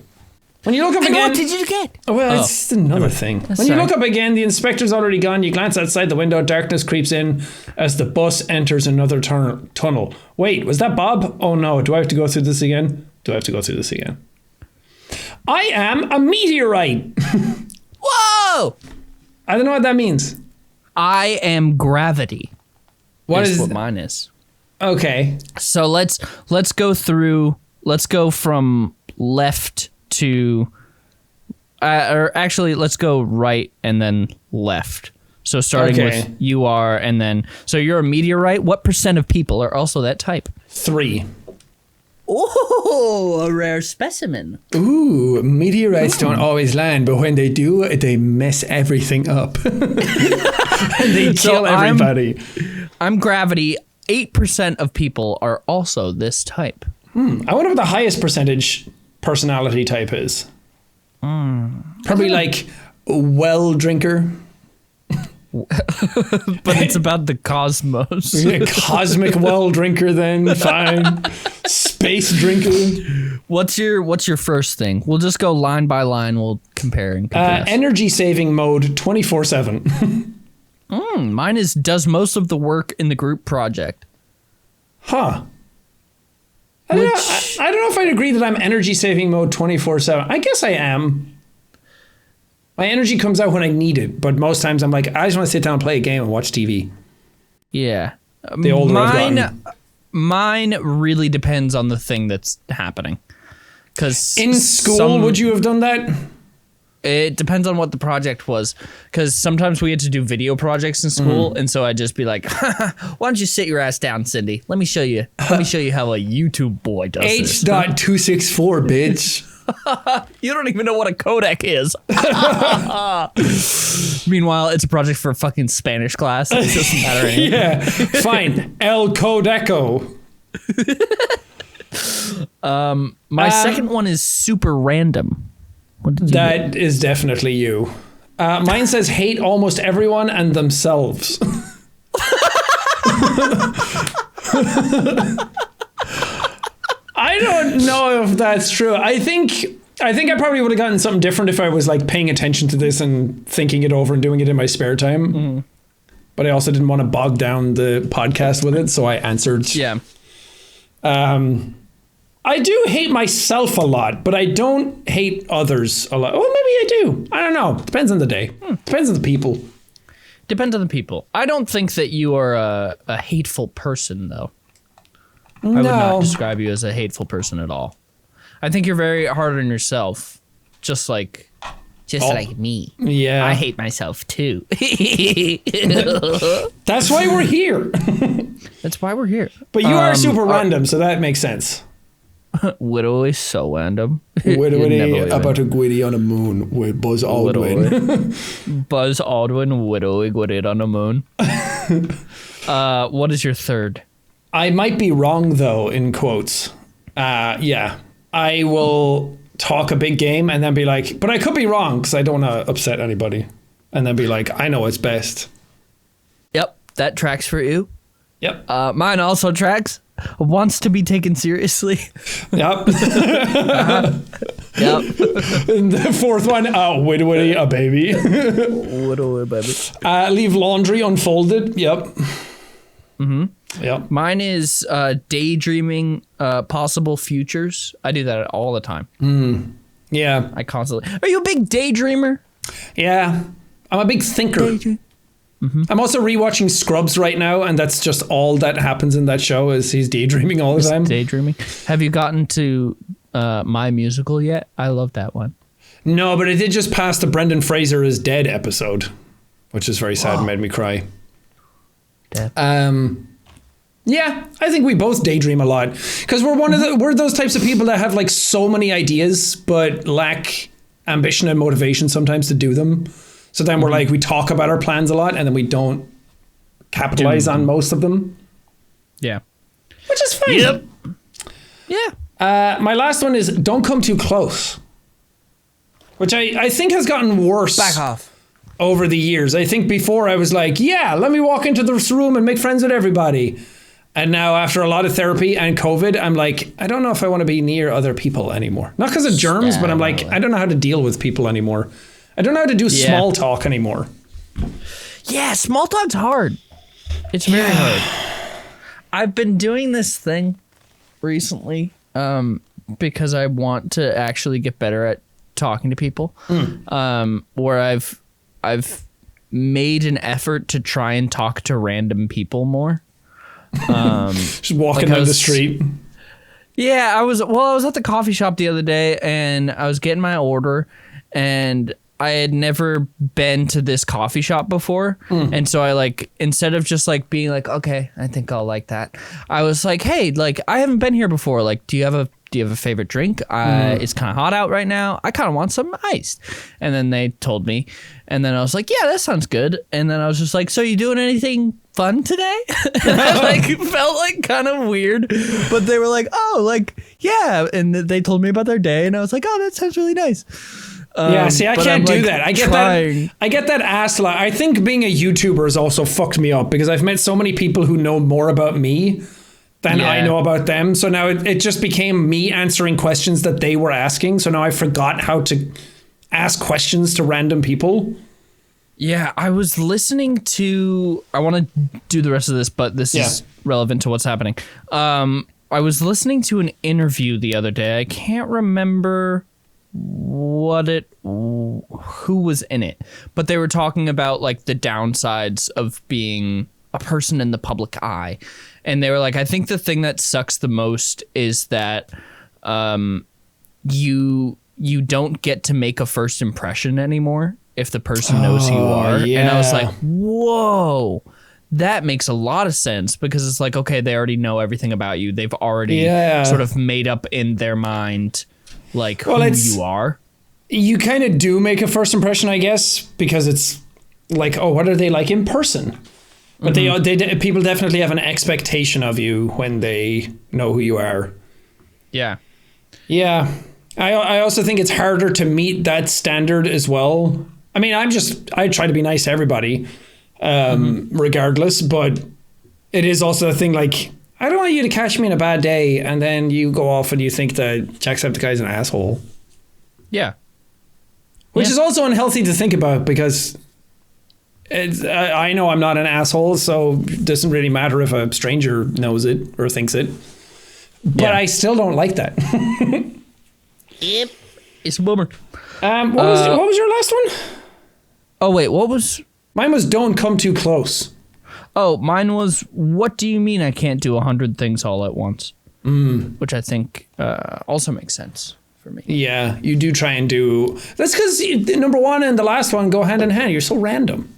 When you look up again... What did you get? Well, it's another thing. When you look up again, the inspector's already gone. You glance outside the window. Darkness creeps in as the bus enters another tunnel. Wait, was that Bob? Oh no, do I have to go through this again? I am a meteorite. Whoa! I don't know what that means. I am gravity. What is what mine is? Okay. So let's go through. Let's go from left to, or actually, let's go right and then left. So starting with you are, and then so you're a meteorite. What % of people are also that type? 3. Oh, a rare specimen. Ooh, meteorites don't always land, but when they do, they mess everything up. And they kill everybody. I'm gravity. 8% of people are also this type. I wonder what the highest percentage personality type is. Probably like a well drinker. But it's about the cosmos. Cosmic well drinker then, fine. Space drinker. What's your first thing? We'll just go line by line. We'll compare and contrast. Energy saving mode 24/7. Mine is does most of the work in the group project. Huh. I don't know if I'd agree that I'm energy saving mode 24/7. I guess I am. My energy comes out when I need it, but most times I'm like, I just want to sit down and play a game and watch TV. Yeah. The older I've gotten. Mine really depends on the thing that's happening. Because in school, would you have done that? It depends on what the project was. Because sometimes we had to do video projects in school, and so I'd just be like, "Why don't you sit your ass down, Cindy? Let me show you. Let me show you how a YouTube boy does this." H.264, bitch. You don't even know what a codec is. Meanwhile, it's a project for a fucking Spanish class. It doesn't matter anymore. Yeah, fine. El Codeco. My second one is super random. What did you That is definitely you. Mine says hate almost everyone and themselves. I don't know if that's true. I think I probably would have gotten something different if I was like paying attention to this and thinking it over and doing it in my spare time. But I also didn't want to bog down the podcast with it, so I answered. Yeah. I do hate myself a lot, but I don't hate others a lot. Well, maybe I do. I don't know. Depends on the day. Depends on the people. Depends on the people. I don't think that you are a hateful person, though. I would not describe you as a hateful person at all. I think you're very hard on yourself, just like me. Yeah. I hate myself too. That's why we're here. That's why we're here. But you are super random, so that makes sense. Widow is so random. Widowy about a gwitty on a moon with Buzz Aldrin. Buzz Aldrin, widowy gwitty on a moon. What is your third? I might be wrong, though, in quotes. Yeah. I will talk a big game and then be like, but I could be wrong because I don't want to upset anybody. And then be like, I know what's best. Yep, that tracks for you. Yep. Mine also tracks. Wants to be taken seriously. Yep. Yep. And the fourth one, widowy, a baby. Widowy, baby. Leave laundry unfolded. Yep. Mm-hmm. Yep. Mine is daydreaming possible futures. I do that all the time. Yeah. I constantly. Are you a big daydreamer? Yeah. I'm a big thinker. Mm-hmm. I'm also rewatching Scrubs right now, and that's just all that happens in that show is he's daydreaming all the time. Daydreaming. Have you gotten to My Musical yet? I love that one. No, but I did just pass the Brendan Fraser is dead episode, which is very sad and made me cry. Dead. Yeah, I think we both daydream a lot because we're those types of people that have like so many ideas but lack ambition and motivation sometimes to do them. So then we're like, we talk about our plans a lot and then we don't capitalize on most of them. Yeah. Which is fine. Yep. Yeah. My last one is don't come too close, which I think has gotten worse. Back off. Over the years. I think before I was like, yeah, let me walk into this room and make friends with everybody. And now after a lot of therapy and COVID, I'm like, I don't know if I want to be near other people anymore. Not because of germs, but I'm like, I don't know how to deal with people anymore. I don't know how to do small talk anymore. Yeah, small talk's hard. It's very hard. I've been doing this thing recently because I want to actually get better at talking to people. Where I've made an effort to try and talk to random people more. Just walking down the street. Yeah, I was at the coffee shop the other day and I was getting my order and I had never been to this coffee shop before. And so I instead of just being like, okay, I think I'll like that. I was like, hey, I haven't been here before. Do you have a favorite drink? It's kind of hot out right now. I kind of want some iced. And then they told me. And then I was like, yeah, that sounds good. And then I was just like, so you doing anything fun today? And I felt kind of weird. But they were like, oh, yeah. And they told me about their day. And I was like, oh, that sounds really nice. Yeah, see, I can't do that. I get that asked a lot. I think being a YouTuber has also fucked me up because I've met so many people who know more about me than I know about them. So now it just became me answering questions that they were asking. So now I forgot how to ask questions to random people. Yeah, I was listening to... I want to do the rest of this, but this is relevant to what's happening. I was listening to an interview the other day. I can't remember who was in it, but they were talking about the downsides of being a person in the public eye. And they were like, I think the thing that sucks the most is that you don't get to make a first impression anymore if the person knows who you are. Yeah. And I was like, whoa, that makes a lot of sense because it's like, okay, they already know everything about you. They've already sort of made up in their mind who you are. You kind of do make a first impression, I guess, because it's like, oh, what are they like in person? But they people definitely have an expectation of you when they know who you are. Yeah. Yeah. I also think it's harder to meet that standard as well. I mean, I try to be nice to everybody, regardless, but it is also a thing I don't want you to catch me in a bad day and then you go off and you think that Jacksepticeye's an asshole. Yeah. Which is also unhealthy to think about because I know I'm not an asshole, so it doesn't really matter if a stranger knows it or thinks it. But I still don't like that. Yep. It's a bummer. What was your last one? Oh, wait, what was... Mine was don't come too close. Oh, mine was, what do you mean I can't do 100 things all at once? Which I think also makes sense for me. Yeah, you do try and do. That's because number one and the last one go hand in hand. You're so random.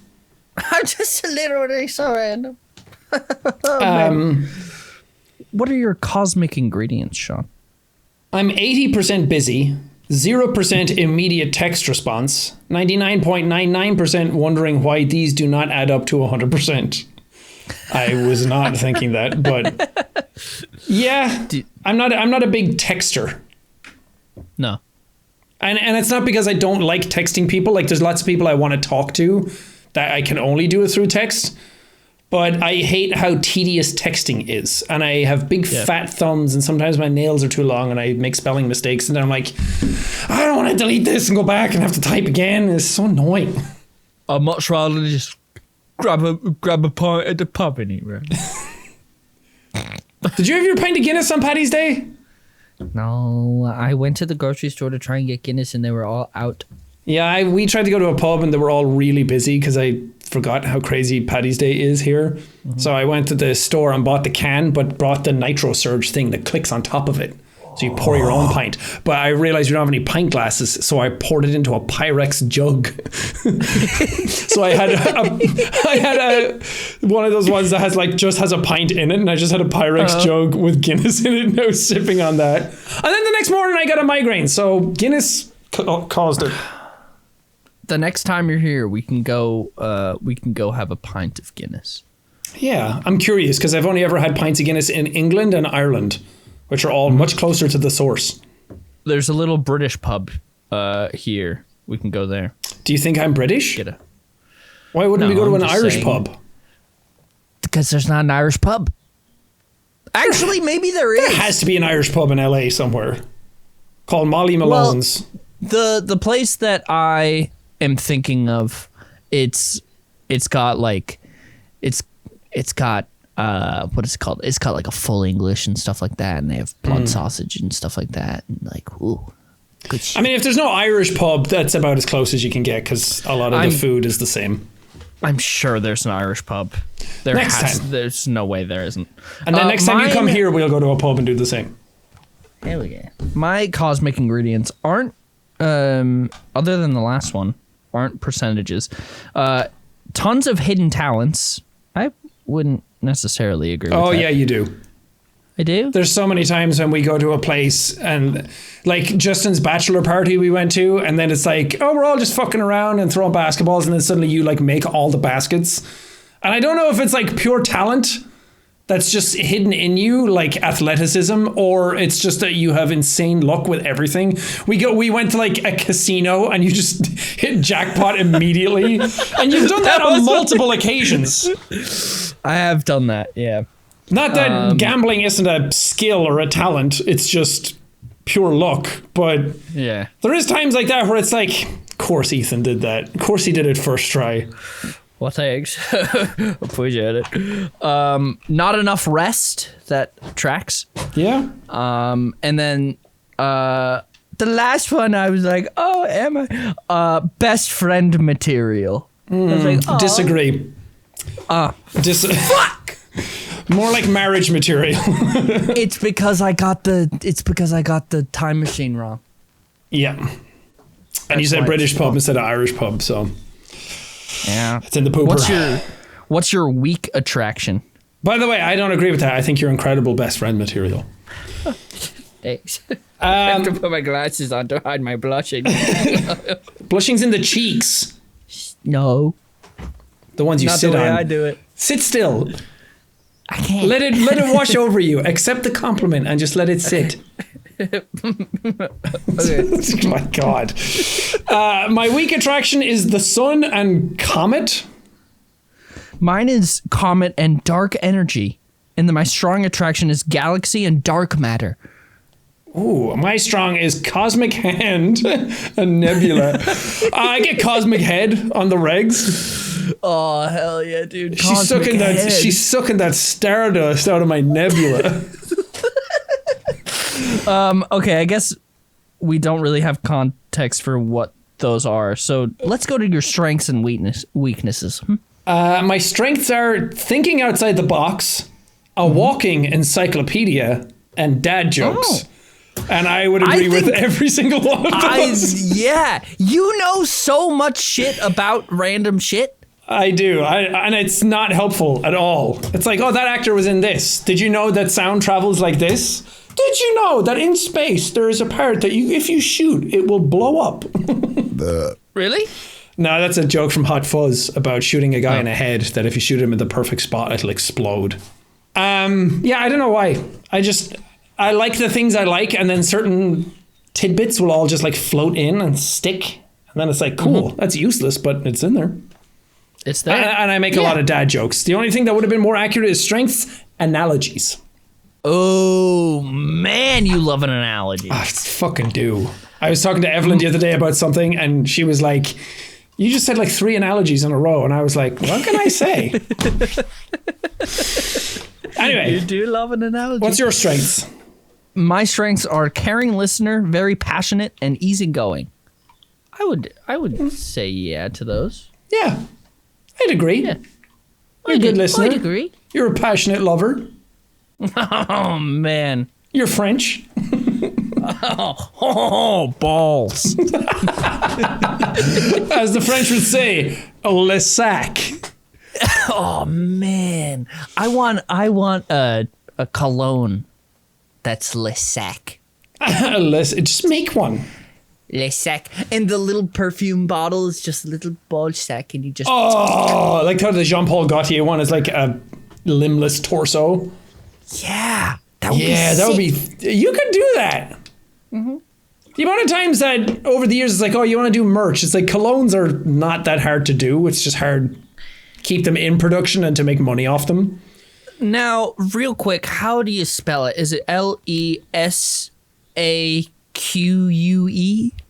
I'm just literally so random. What are your cosmic ingredients, Sean? I'm 80% busy, 0% immediate text response, 99.99% wondering why these do not add up to 100%. I was not thinking that, but yeah, I'm not a big texter. No. And it's not because I don't like texting people. Like, there's lots of people I want to talk to that I can only do it through text. But I hate how tedious texting is. And I have big fat thumbs, and sometimes my nails are too long and I make spelling mistakes. And then I'm like, I don't want to delete this and go back and have to type again. It's so annoying. I'd much rather just grab a pint at the pub and eat, right? Did you have your pint of Guinness on Paddy's Day? No, I went to the grocery store to try and get Guinness and they were all out. Yeah, we tried to go to a pub and they were all really busy because I forgot how crazy Paddy's Day is here. Mm-hmm. So I went to the store and bought the can, but brought the Nitro Surge thing that clicks on top of it. So you pour your own pint. But I realized you don't have any pint glasses, so I poured it into a Pyrex jug. So I had one of those ones that has just has a pint in it, and I just had a Pyrex jug with Guinness in it, and I was sipping on that. And then the next morning I got a migraine, so Guinness caused it. The next time you're here, we can go have a pint of Guinness. Yeah, I'm curious because I've only ever had pints of Guinness in England and Ireland, which are all much closer to the source. There's a little British pub here. We can go there. Do you think I'm British? Get a. Why wouldn't we go to an Irish saying. pub? Because there's not an Irish pub. Actually, maybe there is. There has to be an Irish pub in LA somewhere called Molly Malone's. Well, the place that I am thinking of, it's got what is it called? It's got like a full English and stuff like that, and they have blood sausage and stuff like that, and ooh, good shit. I mean, if there's no Irish pub, that's about as close as you can get because a lot of the food is the same. I'm sure there's an Irish pub. There's no way there isn't. And then next time you come here, we'll go to a pub and do the same. There we go. My cosmic ingredients aren't, other than the last one, aren't percentages. Tons of hidden talents. I wouldn't necessarily agree with that. Oh, yeah, you do. I do? There's so many times when we go to a place and like Justin's bachelor party we went to, and then it's like, oh, we're all just fucking around and throwing basketballs, and then suddenly you make all the baskets. And I don't know if it's pure talent that's just hidden in you, like athleticism, or it's just that you have insane luck with everything. We went to a casino and you just hit jackpot immediately. And you've done that on multiple occasions. I have done that, yeah. Not that gambling isn't a skill or a talent, it's just pure luck. But yeah, there is times like that where it's of course Ethan did that. Of course he did it first try. Well, thanks. Appreciate it. Not enough rest, that tracks. Yeah. And then the last one I was like, oh, am I? Best friend material. I was like, oh. Disagree. Fuck! More like marriage material. It's because I got the time machine wrong. Yeah. And you said British pub instead of Irish pub, so yeah, it's in the pooper. What's your weak attraction? By the way, I don't agree with that. I think you're incredible best friend material. Thanks. I have to put my glasses on to hide my blushing. Blushing's in the cheeks. No. The ones you sit on. Not the way I do it. Sit still. I can't. Let it wash over you. Accept the compliment and just let it sit. Okay. My God. My weak attraction is the sun and comet. Mine is comet and dark energy. And then my strong attraction is galaxy and dark matter. Ooh, my strong is cosmic hand and nebula. I get cosmic head on the regs. Oh, hell yeah, dude. She's sucking that stardust out of my nebula. Okay, I guess we don't really have context for what those are. So let's go to your strengths and weaknesses. My strengths are thinking outside the box, a walking encyclopedia, and dad jokes. And I would agree with every single one of those. Yeah. You know so much shit about random shit. I do. And it's not helpful at all. It's like, oh, that actor was in this. Did you know that sound travels like this? Did you know that in space there is a part that if you shoot, it will blow up? Really? No, that's a joke from Hot Fuzz about shooting a guy in the head, that if you shoot him in the perfect spot, it'll explode. Yeah, I don't know why. I like the things I like, and then certain tidbits will all just like float in and stick. And then it's like, cool, that's useless, but it's in there. It's there. And I make a lot of dad jokes. The only thing that would have been more accurate is strengths, analogies. Oh, man, you love an analogy. I fucking do. I was talking to Evelyn the other day about something, and she was like, you just said like 3 analogies in a row. And I was like, what can I say? Anyway. You do love an analogy. What's your strengths? My strengths are caring listener, very passionate, and easygoing. I would say yeah to those. Yeah, I'd agree. Yeah. You're a good listener. I'd agree. You're a passionate lover. Oh, man. You're French. Oh, balls. As the French would say, le sac. Oh, man. I want a cologne that's le sac. Just make one. Le sac. And the little perfume bottle is just a little ball sack, and you just... Oh, like how the Jean-Paul Gaultier one is like a limbless torso. Yeah. That would be sick. You could do that. Mm-hmm. The amount of times that over the years it's like, oh, you want to do merch. It's like colognes are not that hard to do. It's just hard to keep them in production and to make money off them. Now, real quick, how do you spell it? Is it Lesaque?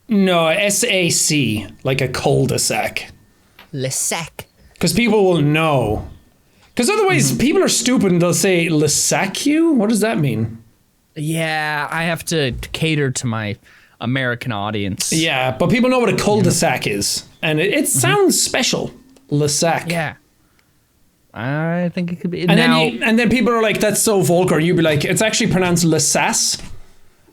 No, SAC, like a cul-de-sac. Le sac. Because people will know. Because otherwise, people are stupid and they'll say, le sac you? What does that mean? Yeah, I have to cater to my American audience. Yeah, but people know what a cul-de-sac is. And it sounds special. Le sac. Yeah. I think it could be. And then people are like, that's so vulgar. You'd be like, it's actually pronounced le sas.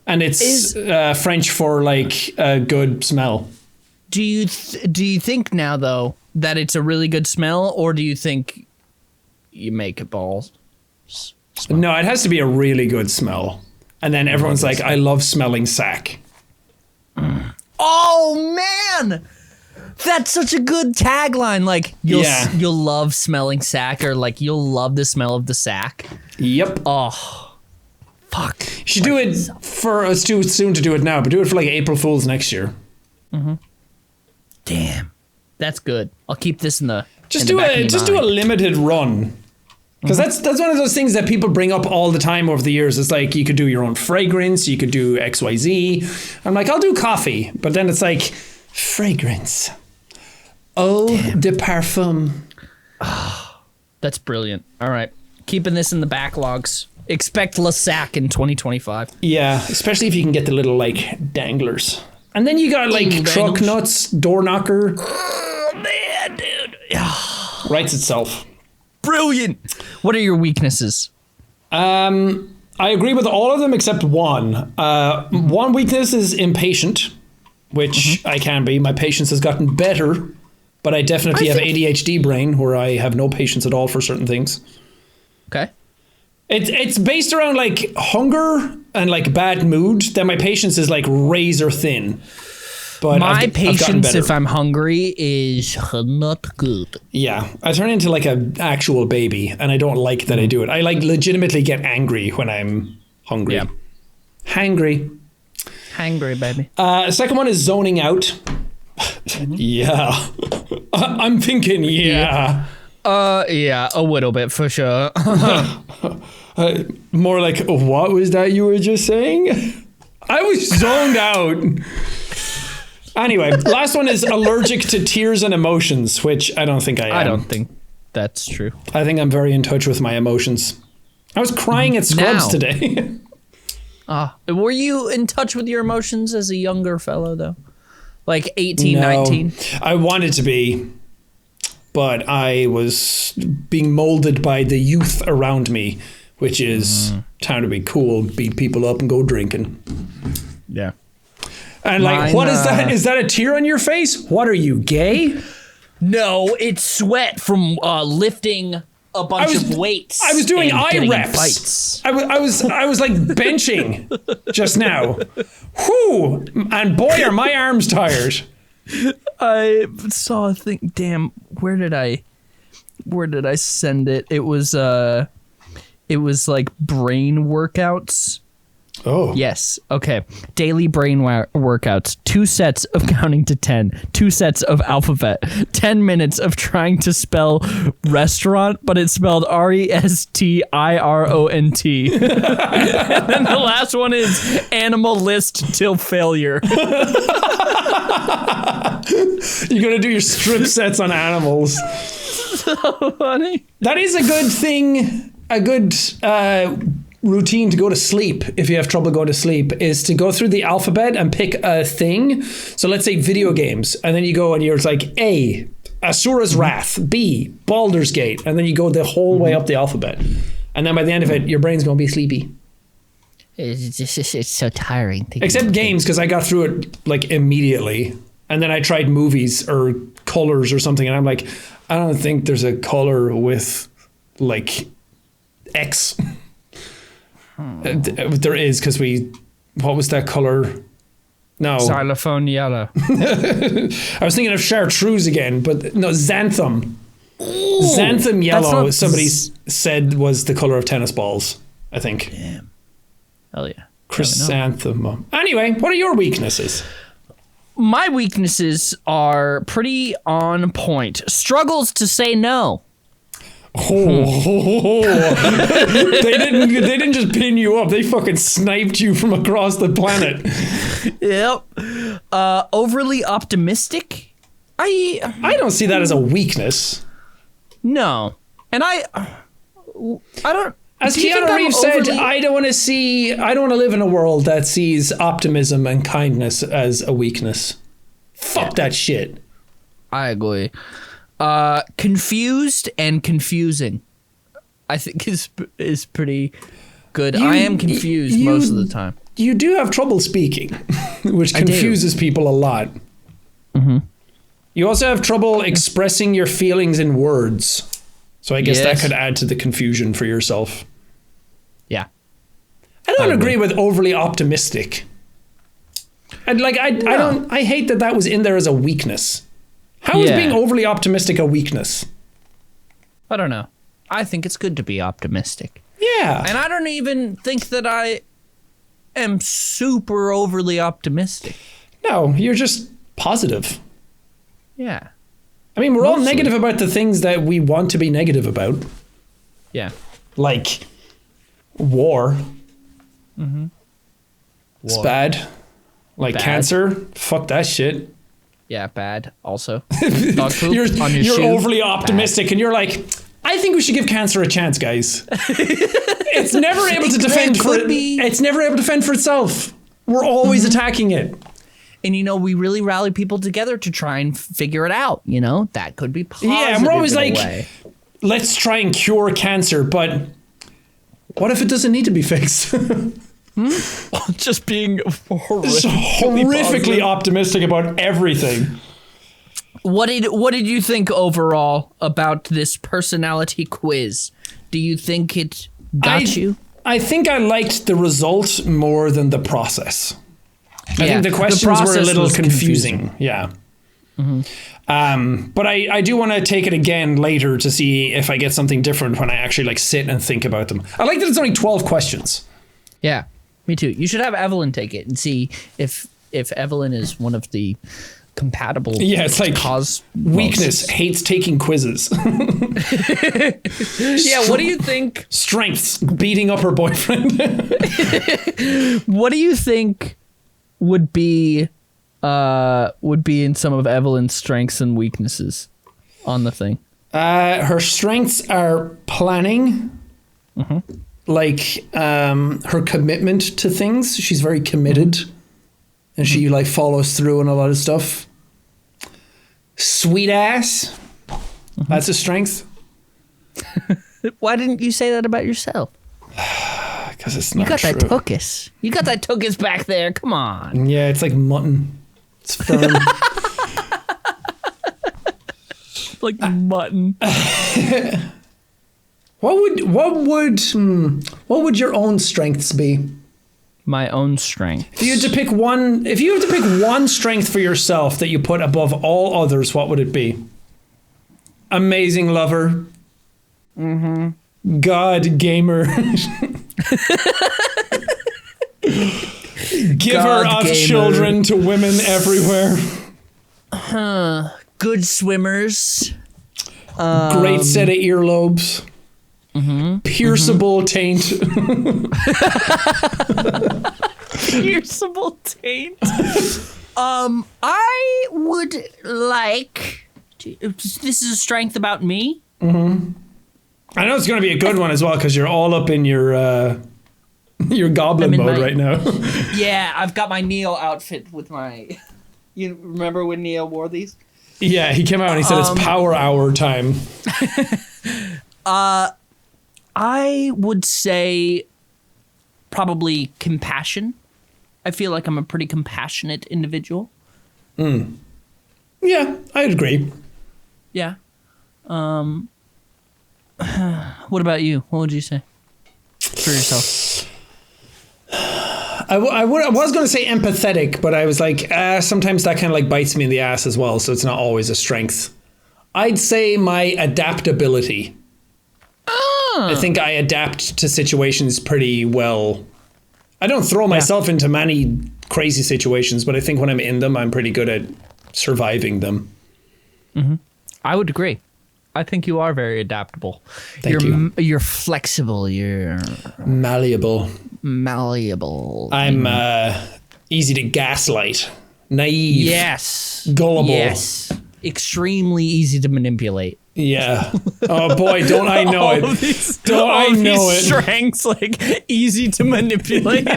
And it's French for like a good smell. Do you think now though that it's a really good smell, or do you think you make it balls? Smell? No, it has to be a really good smell. And then everyone's like, I love smelling sack. Oh man, that's such a good tagline. Like you'll love smelling sack, or like you'll love the smell of the sack. Yep. Oh. Fuck. You should do it for, it's too soon to do it now, but do it for like April Fool's next year. Mm-hmm. Damn. That's good. I'll keep this in the Just do a limited run. Because that's one of those things that people bring up all the time over the years. It's like, you could do your own fragrance, you could do XYZ. I'm like, I'll do coffee. But then it's like, fragrance. Eau de parfum. Oh, that's brilliant. All right. Keeping this in the backlogs. Expect Le Sac in 2025. Yeah, especially if you can get the little like danglers. And then you got like truck nuts, door knocker. Oh man, dude. Writes itself. Brilliant. What are your weaknesses? I agree with all of them except one. One weakness is impatient, which I can be. My patience has gotten better, but I definitely have ADHD brain where I have no patience at all for certain things. Okay. It's based around like hunger and like bad mood. Then my patience is like razor thin. But my patience, if I'm hungry, is not good. Yeah, I turn into like an actual baby, and I don't like that I do it. I like legitimately get angry when I'm hungry. Yeah, hangry, baby. Second one is zoning out. Yeah, I'm thinking. Yeah. Yeah, a little bit for sure. More like, what was that you were just saying? I was zoned out. Anyway, last one is allergic to tears and emotions, which I don't think I am. I don't think that's true. I think I'm very in touch with my emotions. I was crying at Scrubs today. Were you in touch with your emotions as a younger fellow, though? Like 18, 19? I wanted to be. but I was being molded by the youth around me, which is time to be cool, beat people up and go drinking. Yeah. And like, what is that? Is that a tear on your face? What are you, gay? No, it's sweat from lifting a bunch of weights. I was doing eye reps. Fights. I was like benching just now. Whew! And boy, are my arms tired. I saw a thing. Damn, where did I send it? It was like brain workouts. Oh. Yes. Okay. Daily brain workouts. 2 sets of counting to 10. 2 sets of alphabet. 10 minutes of trying to spell restaurant, but it's spelled RESTIRONT. And then the last one is animal list till failure. You're gonna do your strip sets on animals. So funny. That is a good thing. A good routine to go to sleep, if you have trouble going to sleep, is to go through the alphabet and pick a thing. So let's say video games, and then you go and you're like A, Asura's Wrath, B, Baldur's Gate, and then you go the whole way up the alphabet. And then by the end of it, your brain's going to be sleepy. It's so tiring. Except games, because I got through it like immediately. And then I tried movies or colors or something, and I'm like, I don't think there's a color with like X. There is, because what was that color? No. Xylophone yellow. I was thinking of chartreuse again, but no, xanthan. Ooh, xanthan yellow, somebody said was the color of tennis balls, I think. Damn. Hell yeah. Chrysanthemum. Anyway, what are your weaknesses? My weaknesses are pretty on point. Struggles to say no. They didn't just pin you up, they fucking sniped you from across the planet. Yep. Overly optimistic. I don't see that as a weakness. No. And I don't. As Keanu Reeves said, I don't want to live in a world that sees optimism and kindness as a weakness. Fuck that shit. I agree. Confused and confusing, I think is pretty good. I am confused most of the time. You do have trouble speaking, which confuses people a lot. Mm-hmm. You also have trouble expressing your feelings in words. So I guess that could add to the confusion for yourself. Yeah. I don't agree with overly optimistic. I hate that was in there as a weakness. How is being overly optimistic a weakness? I don't know. I think it's good to be optimistic. Yeah. And I don't even think that I am super overly optimistic. No, you're just positive. Yeah. I mean, we're all negative about the things that we want to be negative about. Yeah. Like war. Mm-hmm. It's bad. Like cancer. Fuck that shit. Yeah, bad. Also, dog poop you're on your shoe. Overly optimistic, and you're like, I think we should give cancer a chance, guys. It's never able to defend for it. It's never able to defend for itself. We're always attacking it. And we really rally people together to try and figure it out. That could be positive. Yeah, and we're always like, let's try and cure cancer, but what if it doesn't need to be fixed? Just being horrifically optimistic about everything. What did you think overall about this personality quiz? Do you think it got you? I think I liked the result more than the process. I think the questions were a little confusing. Yeah. Mm-hmm. But I do want to take it again later to see if I get something different when I actually sit and think about them. I like that it's only 12 questions. Yeah. Me too. You should have Evelyn take it and see if Evelyn is one of the compatible. Yeah, it's like weakness, hates taking quizzes. Yeah, what do you think? Strengths, beating up her boyfriend. What do you think would be in some of Evelyn's strengths and weaknesses on the thing? Her strengths are planning. Mm-hmm. Like her commitment to things. She's very committed, and she follows through on a lot of stuff. Sweet ass. That's a strength. Why didn't you say that about yourself? Because it's not You got true. that tuchus. You got that tuchus back there. Come on. Yeah, it's like mutton. It's firm. Like mutton. What would your own strengths be? My own strength. If you have to pick one strength for yourself that you put above all others, what would it be? Amazing lover. Mm-hmm. God gamer. Giver of children to women everywhere. Good swimmers. Great set of earlobes. Pierceable taint. Pierceable taint. I would like. This is a strength about me. I know it's going to be a good one as well because you're all up in your goblin mode right now. Yeah, I've got my Neil outfit with my. You remember when Neil wore these? Yeah, he came out and he said it's power hour time. I would say probably compassion. I feel like I'm a pretty compassionate individual. Yeah, I'd agree. Yeah. What about you? What would you say for yourself? I was going to say empathetic, but I was like, sometimes that kind of like bites me in the ass as well, so it's not always a strength. I'd say my adaptability. I think I adapt to situations pretty well. I don't throw myself into many crazy situations, but I think when I'm in them, I'm pretty good at surviving them. I would agree. I think you are very adaptable. Thank you. You're flexible. You're Malleable. I'm easy to gaslight. Naive. yes. Gullible. Yes. Extremely easy to manipulate. Yeah. Oh boy, don't I know it. Don't I know it. Strengths like easy to manipulate.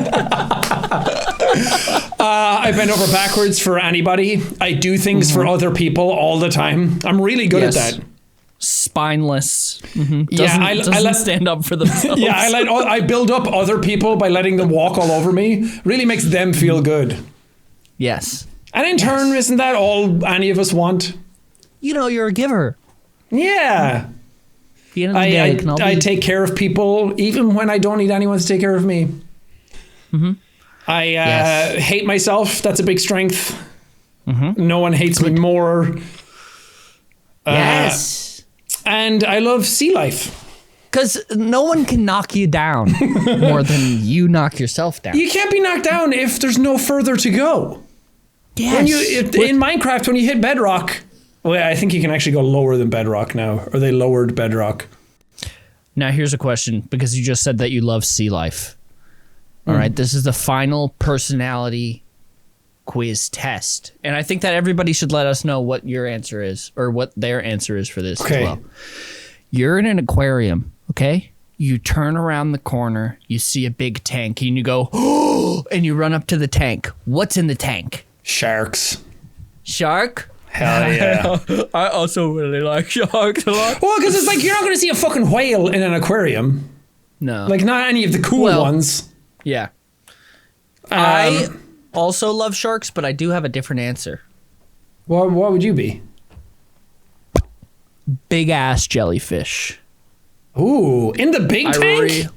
I bend over backwards for anybody. I do things for other people all the time. I'm really good at that. Spineless. Yeah, doesn't stand up for themselves. Yeah, I build up other people by letting them walk all over me. Really makes them feel good. Yes. And in turn, isn't that all any of us want? You know, you're a giver. Yeah. At the end of the day, I take care of people even when I don't need anyone to take care of me. I hate myself. That's a big strength. No one hates me more. Yes. And I love sea life. Because no one can knock you down more than you knock yourself down. You can't be knocked down if there's no further to go. Yes. In Minecraft, when you hit bedrock, well, I think you can actually go lower than bedrock now. Or they lowered bedrock. Now, here's a question, because you just said that you love sea life. All right, this is the final personality quiz test. And I think that everybody should let us know what your answer is, or what their answer is for this as well. You're in an aquarium, okay? You turn around the corner, you see a big tank, and you go, oh, and you run up to the tank. What's in the tank? Sharks. Shark? Hell yeah. I also really like sharks a lot. Well, because it's like you're not going to see a fucking whale in an aquarium. No. Like, not any of the cool ones. Yeah. I also love sharks, but I do have a different answer. What would you be? Big ass jellyfish. Ooh, in the big tank?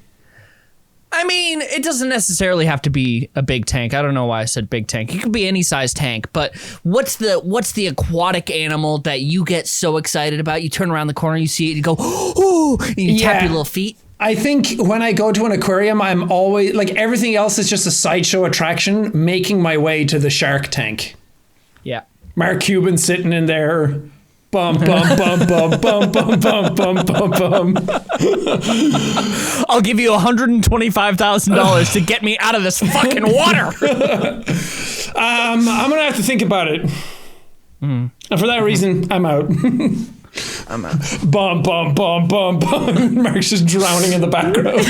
I mean, it doesn't necessarily have to be a big tank. I don't know why I said big tank. It could be any size tank. But what's the aquatic animal that you get so excited about? You turn around the corner, you see it, you go, oh, and you tap your little feet. I think when I go to an aquarium, I'm always, like, everything else is just a sideshow attraction, making my way to the shark tank. Yeah. Mark Cuban sitting in there. Bum, bum, bum, bum, bum, bum, bum, bum, bum, bum. I'll give you $125,000 to get me out of this fucking water. I'm going to have to think about it. And for that reason, I'm out. I'm out. Bum, bum, bum, bum, bum. Mark's just drowning in the background.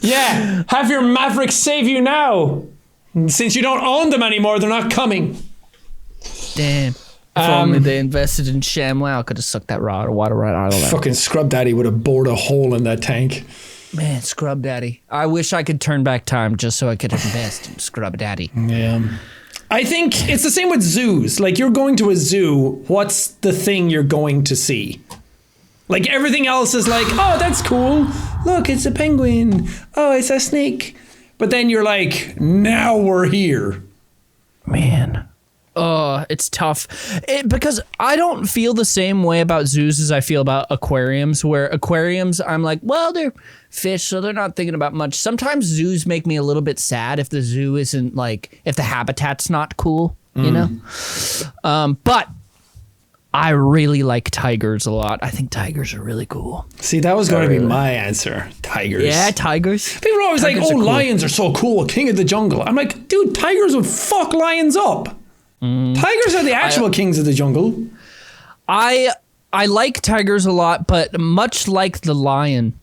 Yeah, have your Mavericks save you now. Since you don't own them anymore, they're not coming. Damn. If only they invested in ShamWow, could have sucked that water right out of there. Fucking Scrub Daddy would have bored a hole in that tank. Man, Scrub Daddy. I wish I could turn back time just so I could invest in Scrub Daddy. Yeah. I think it's the same with zoos. Like, you're going to a zoo, what's the thing you're going to see? Like, everything else is like, oh, that's cool. Look, it's a penguin. Oh, it's a snake. But then you're like, now we're here. Man. It's tough. Because I don't feel the same way about zoos as I feel about aquariums, where aquariums, I'm like, well, they're fish, so they're not thinking about much. Sometimes zoos make me a little bit sad if the zoo isn't like, if the habitat's not cool, you know? But I really like tigers a lot. I think tigers are really cool. See, that was going to be my answer. Tigers. Yeah, tigers. People are always like, oh, lions are so cool. King of the jungle. I'm like, dude, tigers would fuck lions up. Tigers are the actual kings of the jungle. I like tigers a lot, but much like the lion,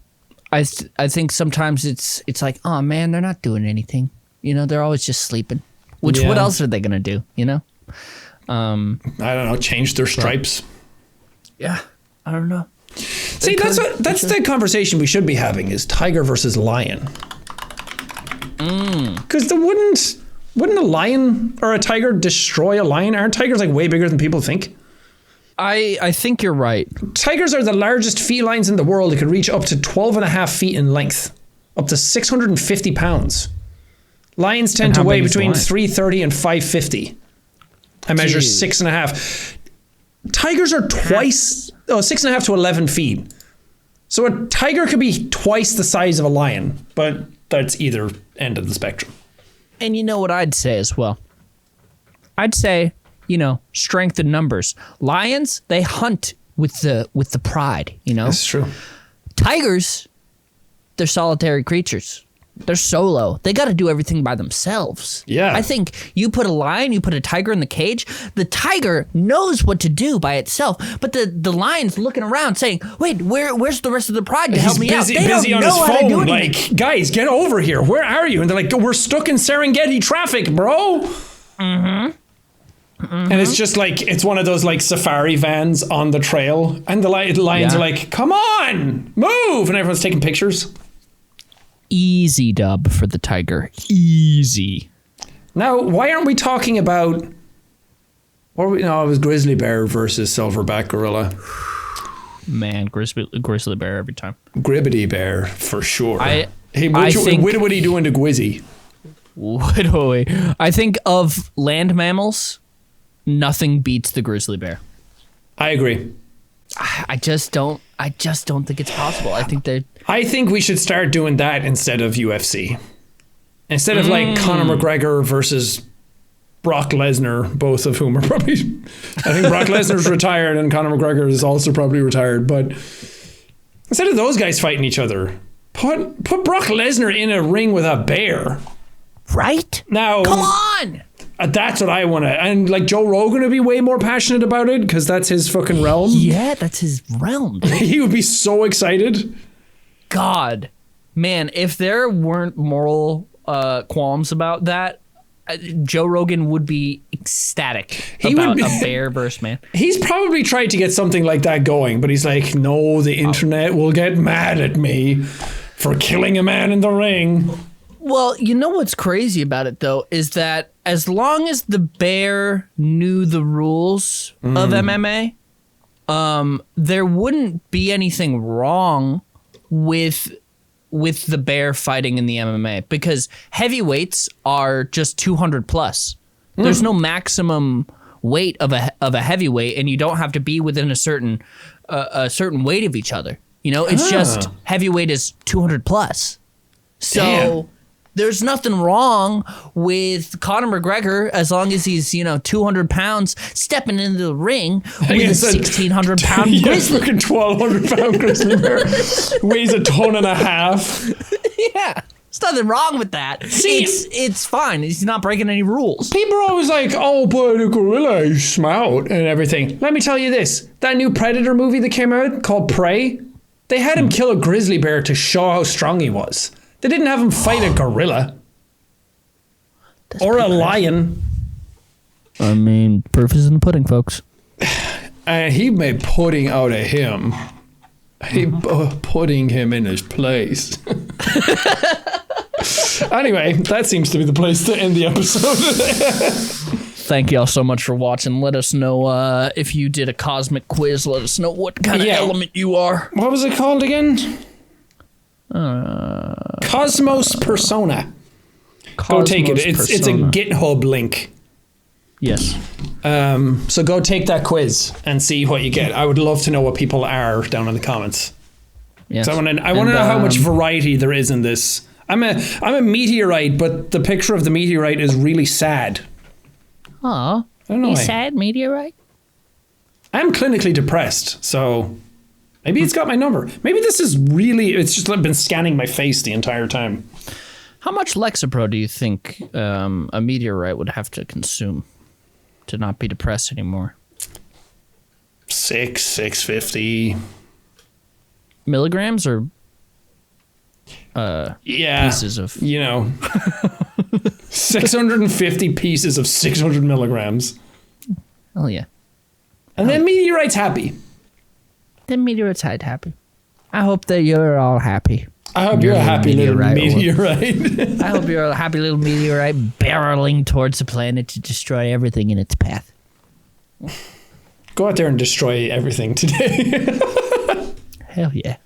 I think sometimes it's like, oh man, they're not doing anything. You know, they're always just sleeping. Which what else are they gonna do? You know? I don't know. Change their stripes. Yeah, I don't know. See, that's the conversation we should be having: is tiger versus lion. Because wouldn't a lion or a tiger destroy a lion? Aren't tigers like way bigger than people think? I think you're right. Tigers are the largest felines in the world. They could reach up to 12 and a half feet in length, up to 650 pounds. Lions tend to weigh between 330 and 550. I measure 6.5. Tigers are twice, 6.5 to 11 feet. So a tiger could be twice the size of a lion, but that's either end of the spectrum. And you know what I'd say as well? I'd say, you know, strength in numbers. Lions, they hunt with the pride, you know? That's true. Tigers, they're solitary creatures. They're solo. They got to do everything by themselves. Yeah. I think you put a lion, you put a tiger in the cage, the tiger knows what to do by itself, but the lion's looking around saying, wait, where's the rest of the pride to help me out? They busy don't on know his how to do phone, anything. like, guys, get over here. Where are you? And they're like, we're stuck in Serengeti traffic, bro. And it's just like, it's one of those like safari vans on the trail, and the lions are like, come on, move, and everyone's taking pictures. Easy dub for the tiger. Easy. Now, why aren't we talking about... What were we, no, it was grizzly bear versus silverback gorilla. Man, grizzly bear every time. Gribbity bear, for sure. What would he doing to Gwizzy? I think of land mammals, nothing beats the grizzly bear. I agree. I just don't think it's possible. I think we should start doing that instead of UFC. Instead of like Conor McGregor versus Brock Lesnar, both of whom are probably... I think Brock Lesnar's retired and Conor McGregor is also probably retired. But instead of those guys fighting each other, put Brock Lesnar in a ring with a bear. Right? Now... Come on! That's what I want to... And like Joe Rogan would be way more passionate about it because that's his fucking realm. Yeah, that's his realm, dude. He would be so excited. God. Man, if there weren't moral qualms about that, Joe Rogan would be ecstatic about a bear versus man. He's probably tried to get something like that going, but he's like, no, the internet will get mad at me for killing a man in the ring. Well, you know what's crazy about it, though, is that as long as the bear knew the rules of MMA, there wouldn't be anything wrong with the bear fighting in the MMA because heavyweights are just 200 plus. There's no maximum weight of a heavyweight, and you don't have to be within a certain weight of each other. You know, it's just heavyweight is 200 plus. So. Damn. There's nothing wrong with Conor McGregor as long as he's, 200 pounds stepping into the ring with a 1,600 pound grizzly. Freaking 1,200 pound grizzly bear weighs a ton and a half. Yeah. There's nothing wrong with that. See, it's fine. He's not breaking any rules. People are always like, oh, but a gorilla is smart and everything. Let me tell you this. That new Predator movie that came out called Prey, they had him kill a grizzly bear to show how strong he was. They didn't have him fight a gorilla. Or a lion. I mean, proof is in the pudding, folks. And he made pudding out of him. He putting him in his place. Anyway, that seems to be the place to end the episode. Thank y'all so much for watching. Let us know if you did a cosmic quiz. Let us know what kind of element you are. What was it called again? Cosmos Persona. Go take it. It's a GitHub link. Yes. So go take that quiz and see what you get. I would love to know what people are down in the comments. Yes. So I want to know how much variety there is in this. I'm a meteorite, but the picture of the meteorite is really sad. Aw. I don't know why. Sad meteorite? I'm clinically depressed, so maybe it's got my number. Maybe this is really, it's just I've been scanning my face the entire time. How much Lexapro do you think a meteorite would have to consume to not be depressed anymore? 650 milligrams or pieces of 650 pieces of 600 milligrams. Oh yeah. And then meteorite's happy. Then meteorite's happy. I hope that you're all happy. I hope you're a happy little meteorite. I hope you're a happy little meteorite barreling towards the planet to destroy everything in its path. Go out there and destroy everything today. Hell yeah.